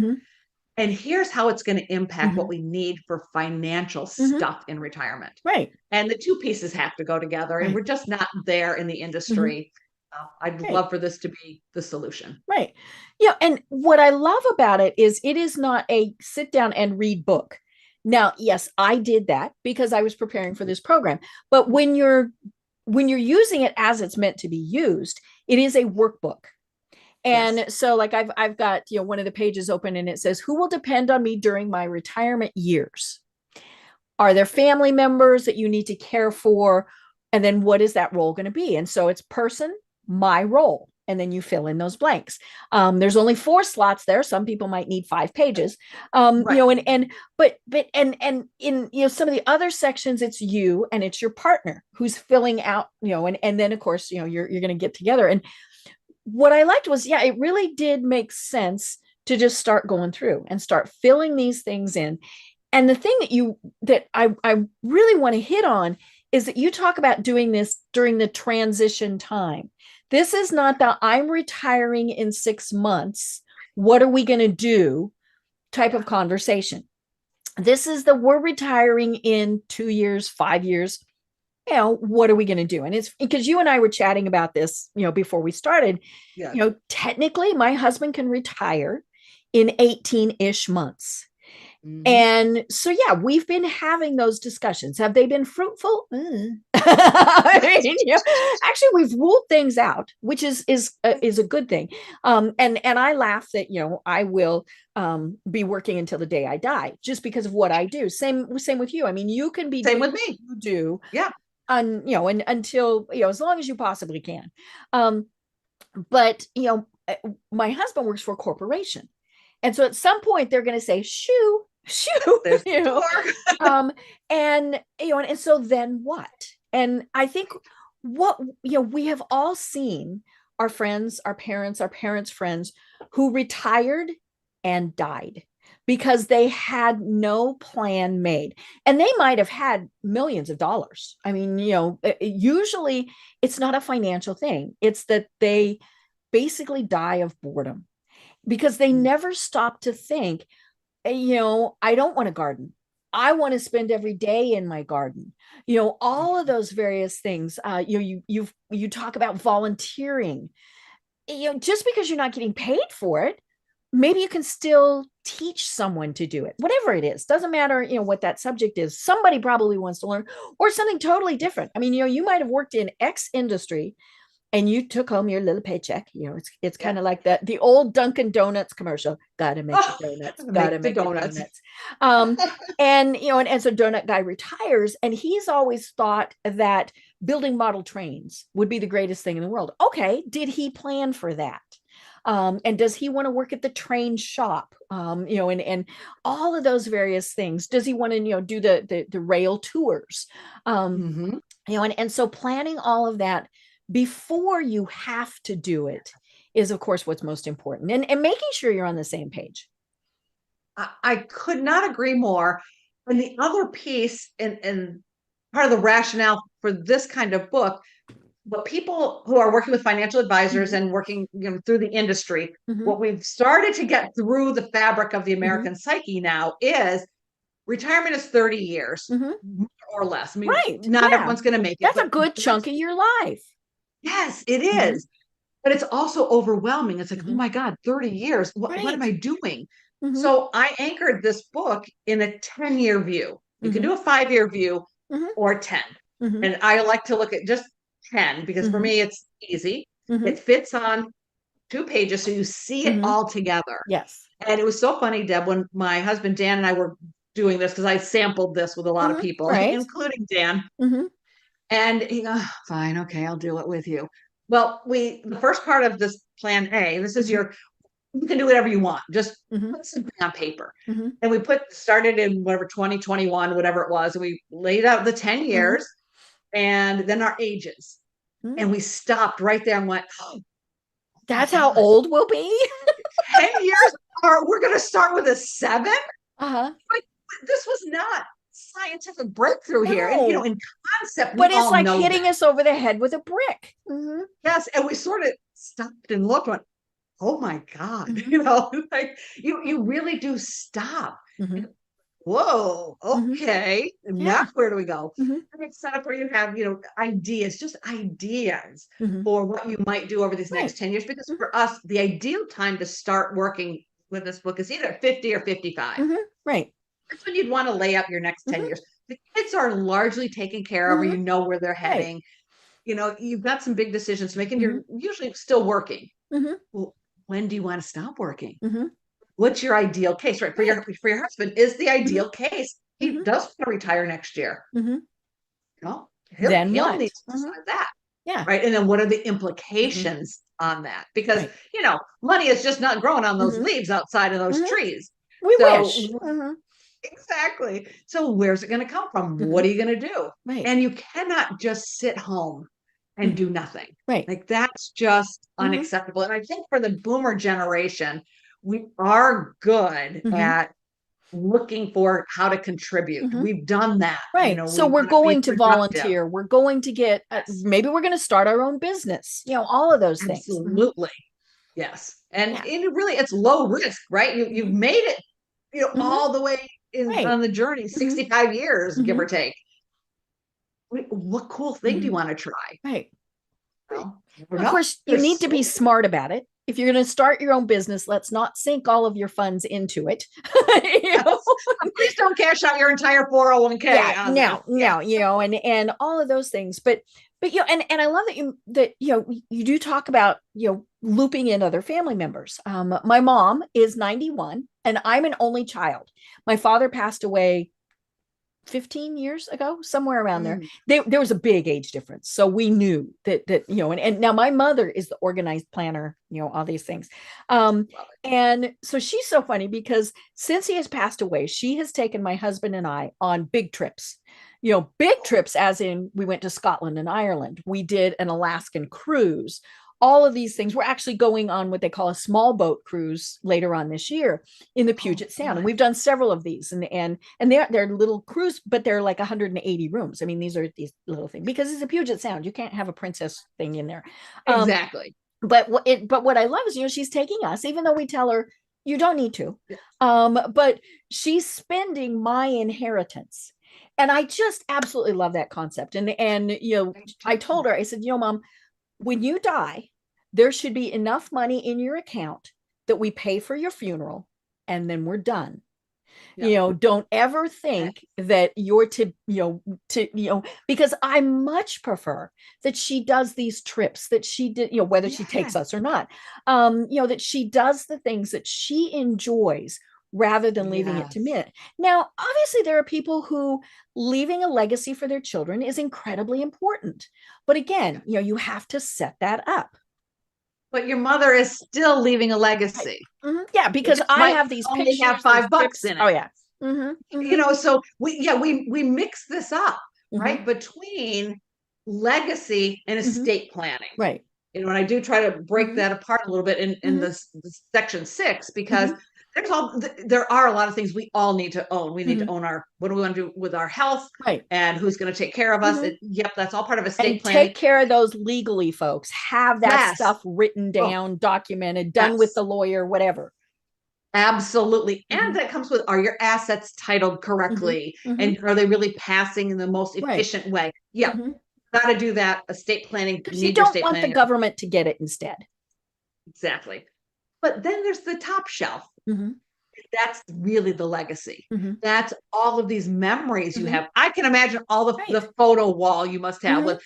And here's how it's going to impact what we need for financial stuff in retirement. Right. And the 2 pieces have to go together. And we're just not there in the industry. I'd love for this to be the solution. Right. Yeah. And what I love about it is not a sit down and read book. Now, yes, I did that because I was preparing for this program. But when you're using it as it's meant to be used, it is a workbook. And so, like, I've got, one of the pages open and it says, who will depend on me during my retirement years? Are there family members that you need to care for? And then what is that role going to be? And so it's person, my role. And then you fill in those blanks. There's only 4 slots there. Some people might need 5 pages. And in some of the other sections, it's you and it's your partner who's filling out, and then of course, you're going to get together. And what I liked was, it really did make sense to just start going through and start filling these things in. And the thing that I really want to hit on is that you talk about doing this during the transition time. This is not the I'm retiring in 6 months, what are we going to do type of conversation. This is the we're retiring in 2 years, 5 years. What are we going to do? And it's because you and I were chatting about this, before we started. Technically, my husband can retire in 18-ish months. And so, we've been having those discussions. Have they been fruitful? Actually, we've ruled things out, which is a good thing. And I laugh that, I will be working until the day I die, just because of what I do. Same with you. I mean, you can be same with me. You do. Yeah. And until, as long as you possibly can. But, my husband works for a corporation. And so at some point they're going to say, shoo, and so then what? And I think we have all seen our friends, our parents' friends who retired and died because they had no plan made, and they might have had millions of dollars. I mean, usually it's not a financial thing. It's that they basically die of boredom because they never stop to think, I don't want to garden. I want to spend every day in my garden. All of those various things. You talk about volunteering. Just because you're not getting paid for it, maybe you can still teach someone to do it. Whatever it is, doesn't matter. What that subject is. Somebody probably wants to learn, or something totally different. I mean, you might have worked in X industry, and you took home your little paycheck. It's kind of like the old Dunkin' Donuts commercial. Gotta make the donuts. Gotta make the donuts. And so Donut Guy retires, and he's always thought that building model trains would be the greatest thing in the world. Okay, did he plan for that? And does he want to work at the train shop? And all of those various things. Does he want to, do the rail tours? And so planning all of that before you have to do it is, of course, what's most important, and making sure you're on the same page. I could not agree more. And the other piece and part of the rationale for this kind of book, but people who are working with financial advisors and working through the industry, what we've started to get through the fabric of the American psyche now is retirement is 30 years more or less. I mean, not everyone's going to make it. That's a good chunk of your life. Yes, it is. But it's also overwhelming. It's like, oh my God, 30 years. What am I doing? So I anchored this book in a 10-year view. You can do a 5-year view or 10. And I like to look at just 10 because for me, it's easy. It fits on 2 pages. So you see it all together. Yes. And it was so funny, Deb, when my husband, Dan, and I were doing this, because I sampled this with a lot of people, including Dan. And he goes, fine, okay, I'll do it with you. Well, the first part of this plan A, this is you can do whatever you want. Just put something on paper. And we started in whatever, 2021, whatever it was. And we laid out the 10 years and then our ages. And we stopped right there and went, oh, that's how old we'll be? 10 years? We're going to start with a 7? Like, this was not scientific breakthrough here. And, in concept, but it's like hitting us over the head with a brick. Yes. And we sort of stopped and looked and went, oh my God, like you really do stop. Whoa, okay. Now where do we go? And it's set up where you have, ideas for what you might do over these next 10 years. Because for us, the ideal time to start working with this book is either 50 or 55. Right. That's when you'd want to lay out your next 10 years. The kids are largely taken care of, or where they're heading. You've got some big decisions to make, and you're usually still working. Well, when do you want to stop working? What's your ideal case, right? For your husband, is the ideal case he does want to retire next year. He'll need to decide that. Yeah. Right. And then what are the implications on that? Because, money is just not growing on those leaves outside of those trees. We wish. Exactly. So where's it going to come from? What are you going to do? Right. And you cannot just sit home and do nothing. Right. Like, that's just unacceptable. And I think for the boomer generation, we are good at looking for how to contribute. We've done that. Right. So we're going to volunteer. We're going to get, maybe we're going to start our own business, all of those things. Absolutely. Yes. And it's low risk, right? You've made it, all the way on the journey, 65 years, give or take. What cool thing do you want to try? Right. Well, of course, you need to be smart about it. If you're going to start your own business, let's not sink all of your funds into it. Please don't cash out your entire 401k. And all of those things. But and I love that you do talk about, looping in other family members. My mom is 91 and I'm an only child. My father passed away 15 years ago, somewhere around there. There was a big age difference. So we knew that, and now my mother is the organized planner, all these things. And so she's so funny because since he has passed away, she has taken my husband and I on big trips, big trips, as in we went to Scotland and Ireland. We did an Alaskan cruise. All of these things. We're actually going on what they call a small boat cruise later on this year in the Puget Sound. And we've done several of these and they're little cruise, but they're like 180 rooms. I mean, these are these little things because it's a Puget Sound. You can't have a princess thing in there. Exactly. But what I love is, she's taking us, even though we tell her you don't need to, but she's spending my inheritance. And I just absolutely love that concept. And I told her, I said, Mom, when you die, there should be enough money in your account that we pay for your funeral and then we're done. Don't ever think that you're because I much prefer that she does these trips, that she did, whether she takes us or not, that she does the things that she enjoys rather than leaving it to me. Now, obviously, there are people who leaving a legacy for their children is incredibly important. But again, you have to set that up. but your mother is still leaving a legacy. Right. Mm-hmm. Yeah, because I have these only pictures, have $5 in it. Oh yeah. Mm-hmm. Mm-hmm. So we mix this up, mm-hmm. right? Between legacy and estate planning. Right. And I do try to break that apart a little bit in the section 6, because there are a lot of things we all need to own. We need to own what do we want to do with our health, right? And who's going to take care of us. Yep, that's all part of estate planning. Take care of those legally, folks. Have that stuff written down, documented, done with the lawyer, whatever. Absolutely. And that comes with, are your assets titled correctly? And are they really passing in the most efficient way? Yeah. Got to do that. Estate planning. Because you don't want the government to get it instead. Exactly. But then there's the top shelf. That's really the legacy. That's all of these memories you have. I can imagine all the photo wall you must have with,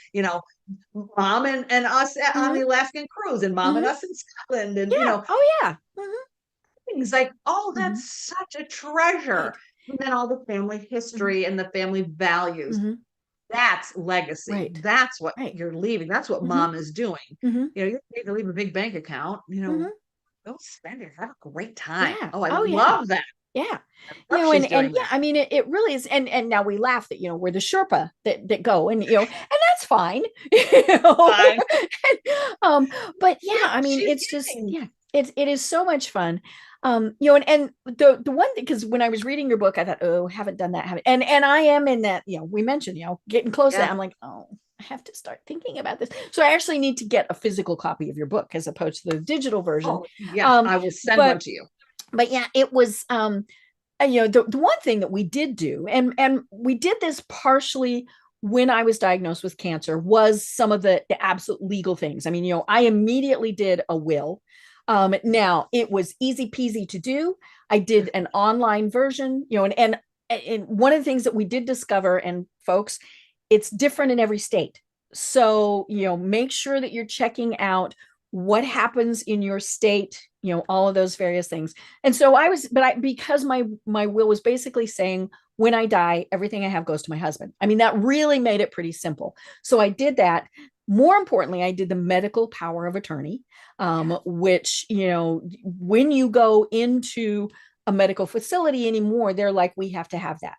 mom and us on the Alaskan cruise, and mom and us in Scotland, and things like, oh, that's such a treasure. And then all the family history and the family values. That's legacy. That's what you're leaving. That's what mom is doing. You need to leave a big bank account, go spend it. Have a great time. Yeah. I love that. Yeah. I mean, it really is. And now we laugh that, we're the Sherpa that go and, and that's fine. Fine. But yeah, I mean, it's just, it is so much fun. And the one thing, because when I was reading your book, I thought, oh, haven't done that. And I am in that, we mentioned, getting close to that. I'm like, oh, I have to start thinking about this. So I actually need to get a physical copy of your book as opposed to the digital version. Oh, yeah, I will send one to you. But yeah, it was, the one thing that we did do, and we did this partially when I was diagnosed with cancer, was some of the absolute legal things. I mean, I immediately did a will. Now it was easy peasy to do. I did an online version, and one of the things that we did discover, and folks, it's different in every state. So, make sure that you're checking out what happens in your state, all of those various things. And so because my will was basically saying, when I die, everything I have goes to my husband. I mean, that really made it pretty simple. So I did that. More importantly, I did the medical power of attorney, which, when you go into a medical facility anymore, they're like, we have to have that.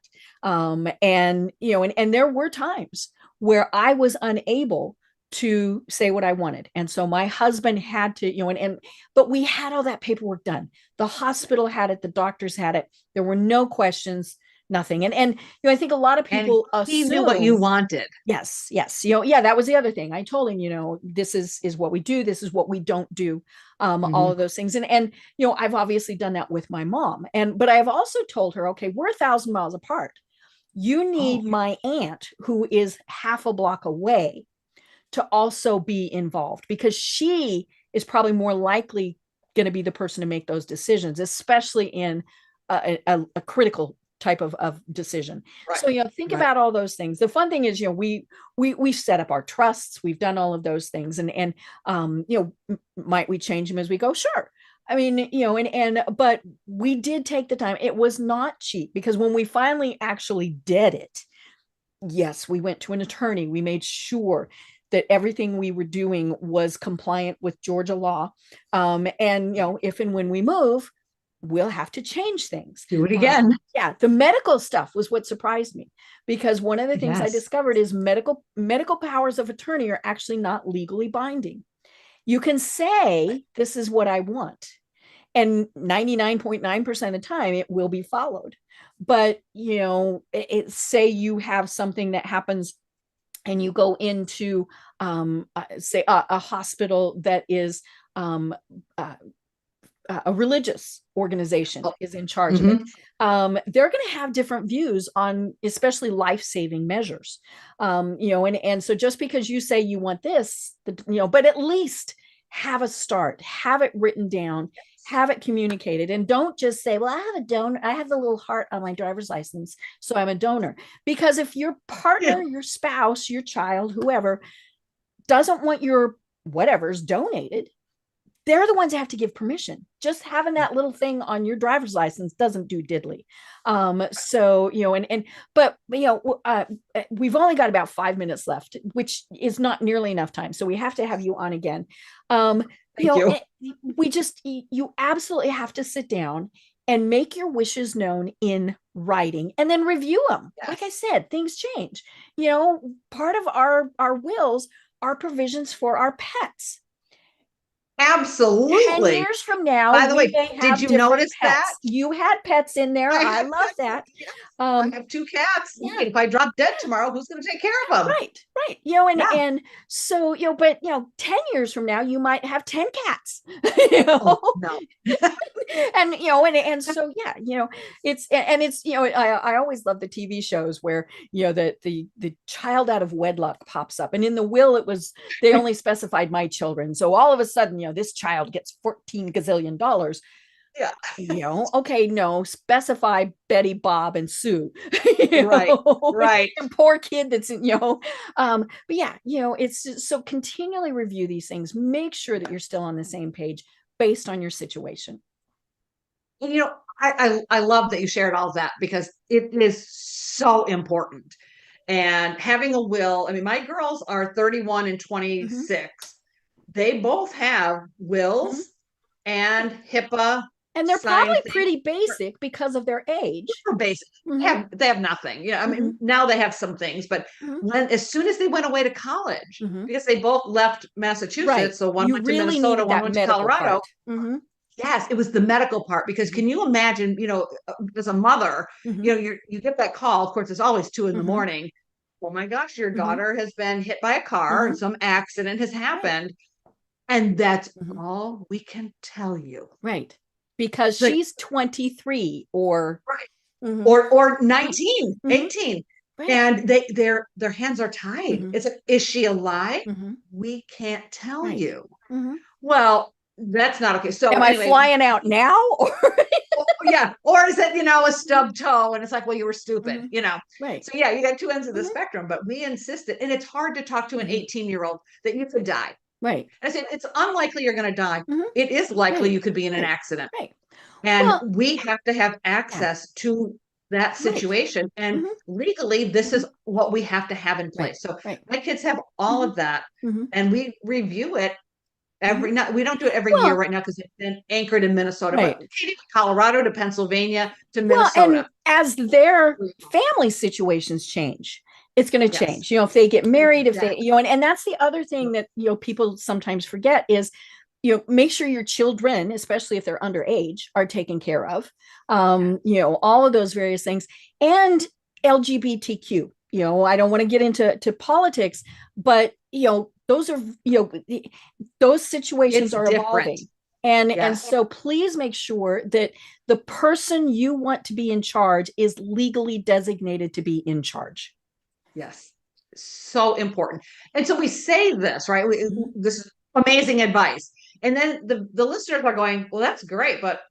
And there were times where I was unable to say what I wanted. And so my husband had to, but we had all that paperwork done. The hospital had it, the doctors had it. There were no questions, nothing. And I think a lot of people assume, knew what you wanted. Yes. That was the other thing. I told him, this is what we do. This is what we don't do. All of those things. And I've obviously done that with my mom. But I've also told her, okay, we're 1,000 miles apart. You need my aunt, who is half a block away, to also be involved, because she is probably more likely going to be the person to make those decisions, especially in a critical type of decision. Right. So, think about all those things. The fun thing is, we've set up our trusts, we've done all of those things, and might we change them as we go? Sure. I mean, but we did take the time. It was not cheap, because when we finally actually did it, yes, we went to an attorney. We made sure that everything we were doing was compliant with Georgia law. And, if and when we move, we'll have to change things. Do it again. The medical stuff was what surprised me, because one of the things I discovered is medical powers of attorney are actually not legally binding. You can say, this is what I want, and 99.9% of the time it will be followed. But, say you have something that happens and you go into, say, a hospital that is a religious organization is in charge of it. They're going to have different views on, especially life-saving measures. And so just because you say you want this, but at least have a start, have it written down, have it communicated, and don't just say, well, I have a donor. I have the little heart on my driver's license, so I'm a donor. Because if your partner, your spouse, your child, whoever doesn't want your whatever's donated, they're the ones that have to give permission. Just having that little thing on your driver's license doesn't do diddly. But we've only got about 5 minutes left, which is not nearly enough time. So we have to have you on again. Thank you. You absolutely have to sit down and make your wishes known in writing and then review them. Yes. Like I said, things change. Part of our wills are provisions for our pets. Absolutely. 10 years from now, by the way, did you notice pets. that you had pets in there? I love that. I have 2 cats. Yeah. If I drop dead tomorrow, who's going to take care of them? Right. And so, but 10 years from now, you might have 10 cats. Oh, no. and so it's I always love the TV shows where the child out of wedlock pops up, and in the will they only specified my children, so all of a sudden this child gets $14 gazillion. Yeah. Okay, no, specify Betty, Bob, and Sue. Right. And poor kid that's but yeah, it's so continually review these things, make sure that you're still on the same page based on your situation. And I love that you shared all of that, because it is so important. And having a will, I mean, my girls are 31 and 26. Mm-hmm. They both have wills, mm-hmm. and HIPAA. And they're probably pretty basic because of their age. They're basic. Mm-hmm. They have nothing. I mean, mm-hmm. now they have some things, but mm-hmm. as soon as they went away to college, mm-hmm. because they both left Massachusetts, right. So one went to Minnesota, one went to Colorado. Mm-hmm. Yes, it was the medical part, because can you imagine, as a mother, mm-hmm. You get that call, of course, it's always 2 in the morning. Oh my gosh, your daughter has been hit by a car and some accident has happened. Right. And that's all we can tell you. Right. Because she's 23 or right. Or 19, 18. Right. And their hands are tied. It's like, is she alive? We can't tell you. Well, that's not okay. So am I flying out now? Or yeah. Or is it, a stubbed toe? And it's like, well, you were stupid, Right. So yeah, you got 2 ends of the spectrum, but we insisted. And it's hard to talk to an 18-year-old that you could die. Right. I said, it's unlikely you're going to die. It is likely you could be in an accident. Right. And we have to have access to that situation. And legally, this is what we have to have in place. So my kids have all of that. And we review it we don't do it every year right now, because it's been anchored in Minnesota, but Colorado to Pennsylvania to Minnesota. And as their family situations change, it's going to change. If they get married, if they, and that's the other thing that, people sometimes forget is, make sure your children, especially if they're underage, are taken care of. All of those various things, and LGBTQ. I don't want to get into politics, but those are those situations are evolving. And so please make sure that the person you want to be in charge is legally designated to be in charge. Yes. So important. And so we say this, right? This is amazing advice. And then the listeners are going, well, that's great, but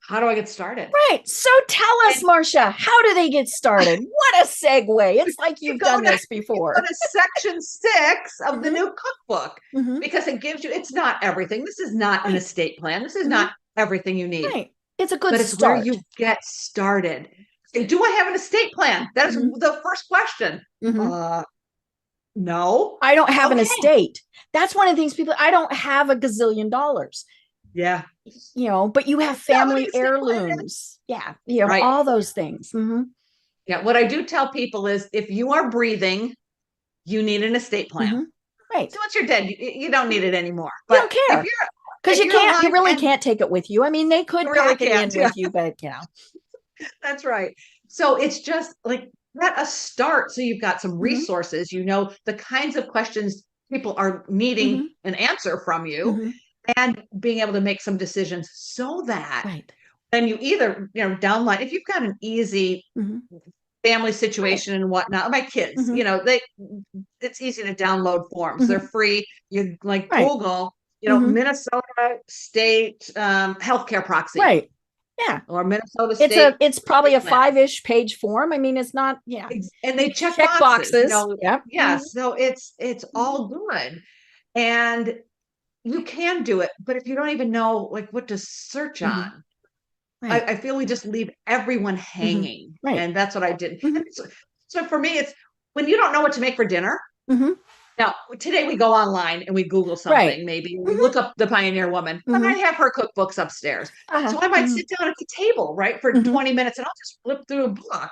how do I get started? Right. So tell us, Marcia, how do they get started? What a segue. It's like you've done this before. Go to section 6 of the new cookbook, because it gives you, it's not everything. This is not an estate plan. This is not everything you need. Right. It's a good but it's start. Where you get started. Do I have an estate plan? That is the first question. No. I don't have an estate. That's one of the things I don't have a gazillion dollars. Yeah. But you have family heirlooms. Yeah. All those things. Yeah. What I do tell people is, if you are breathing, you need an estate plan. Right. So once you're dead, you don't need it anymore. But you don't care. Because you really can't take it with you. I mean, they could pack it in with you, but That's right. So it's just like, let us start. So you've got some resources, the kinds of questions people are needing an answer from you. And being able to make some decisions, so that then you either, downline, if you've got an easy family situation and whatnot, my kids, it's easy to download forms. They're free. You Google, Minnesota state healthcare proxy. Right. Yeah. Or Minnesota state. It's probably a 5-ish page form. I mean, it's not, And they check boxes. Yeah. So it's all good. And you can do it, but if you don't even know what to search on, I feel we just leave everyone hanging. Right. And that's what I did. So for me, it's when you don't know what to make for dinner, Now, today we go online and we Google something, maybe we look up the Pioneer Woman, and I have her cookbooks upstairs. So I might sit down at the table, right, for 20 minutes and I'll just flip through a book.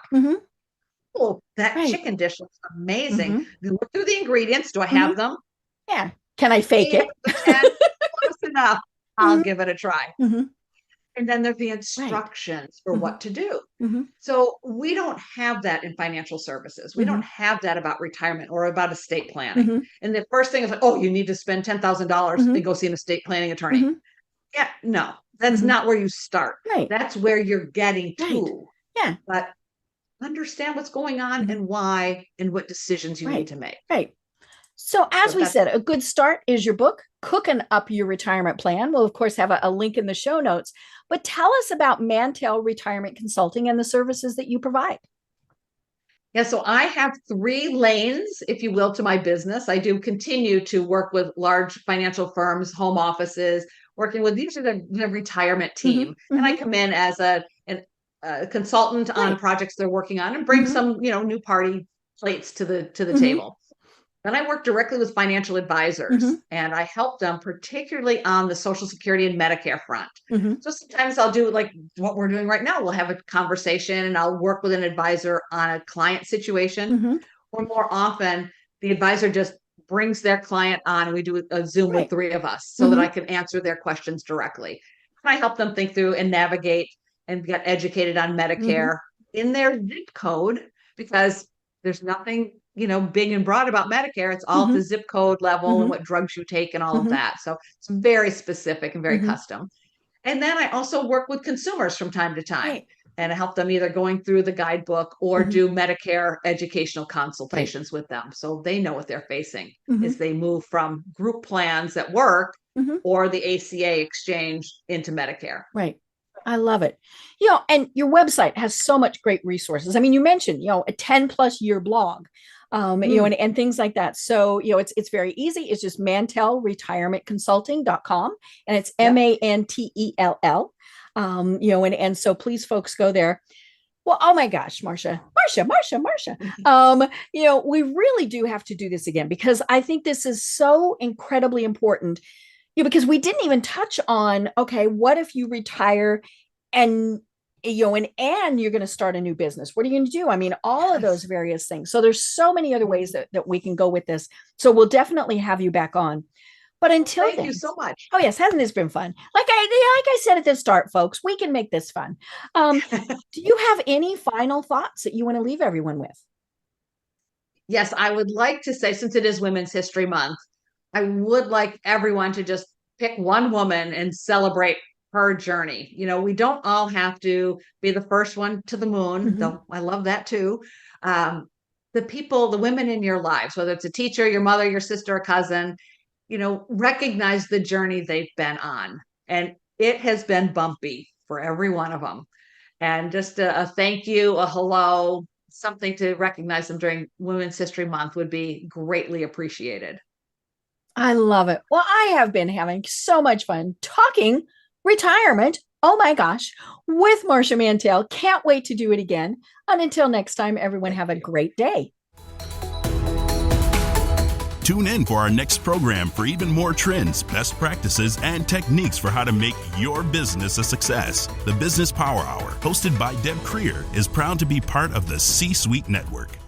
Oh, that chicken dish looks amazing. You look through the ingredients. Do I have them? Yeah. Can I fake it? Close enough. I'll give it a try. And then there's the instructions for what to do. So we don't have that in financial services. We don't have that about retirement or about estate planning. And the first thing is like, oh, you need to spend $10,000 and go see an estate planning attorney. Yeah, no, that's not where you start. That's where you're getting to. Yeah. But understand what's going on and why and what decisions you need to make. So as we said, a good start is your book, Cookin' Up Your Retirement Plan. We'll, of course, have a link in the show notes. But tell us about Mantell Retirement Consulting and the services that you provide. Yeah, so I have 3 lanes, if you will, to my business. I do continue to work with large financial firms, home offices, working with usually the retirement team. And I come in as a consultant on projects they're working on and bring some, new party plates to the table. Then I work directly with financial advisors and I help them particularly on the Social Security and Medicare front. So sometimes I'll do like what we're doing right now. We'll have a conversation and I'll work with an advisor on a client situation. Or more often, the advisor just brings their client on and we do a Zoom with 3 of us so that I can answer their questions directly. And I help them think through and navigate and get educated on Medicare in their zip code, because there's nothing big and broad about Medicare. It's all at the zip code level and what drugs you take and all of that. So it's very specific and very custom. And then I also work with consumers from time to time and I help them either going through the guidebook or do Medicare educational consultations with them. So they know what they're facing as they move from group plans at work or the ACA exchange into Medicare. I love it. And your website has so much great resources. I mean, you mentioned, a 10+ year blog, and things like that. So, it's very easy. It's just mantellretirementconsulting.com and it's Mantell. And so please folks go there. Well, oh my gosh, Marcia. We really do have to do this again because I think this is so incredibly important. Because we didn't even touch on, okay, what if you retire and you're going to start a new business? What are you going to do? I mean, all of those various things. So there's so many other ways that we can go with this. So we'll definitely have you back on. But until Thank you so much. Oh, yes. Hasn't this been fun? Like I said at the start, folks, we can make this fun. Do you have any final thoughts that you want to leave everyone with? Yes, I would like to say, since it is Women's History Month, I would like everyone to just pick one woman and celebrate her journey. We don't all have to be the first one to the moon, though I love that too. The women in your lives, whether it's a teacher, your mother, your sister, a cousin, recognize the journey they've been on. And it has been bumpy for every one of them. And just a thank you, a hello, something to recognize them during Women's History Month would be greatly appreciated. I love it. Well, I have been having so much fun talking retirement. Oh my gosh, with Marcia Mantell. Can't wait to do it again. And until next time, everyone have a great day. Tune in for our next program for even more trends, best practices, and techniques for how to make your business a success. The Business Power Hour, hosted by Deb Creer, is proud to be part of the C-Suite Network.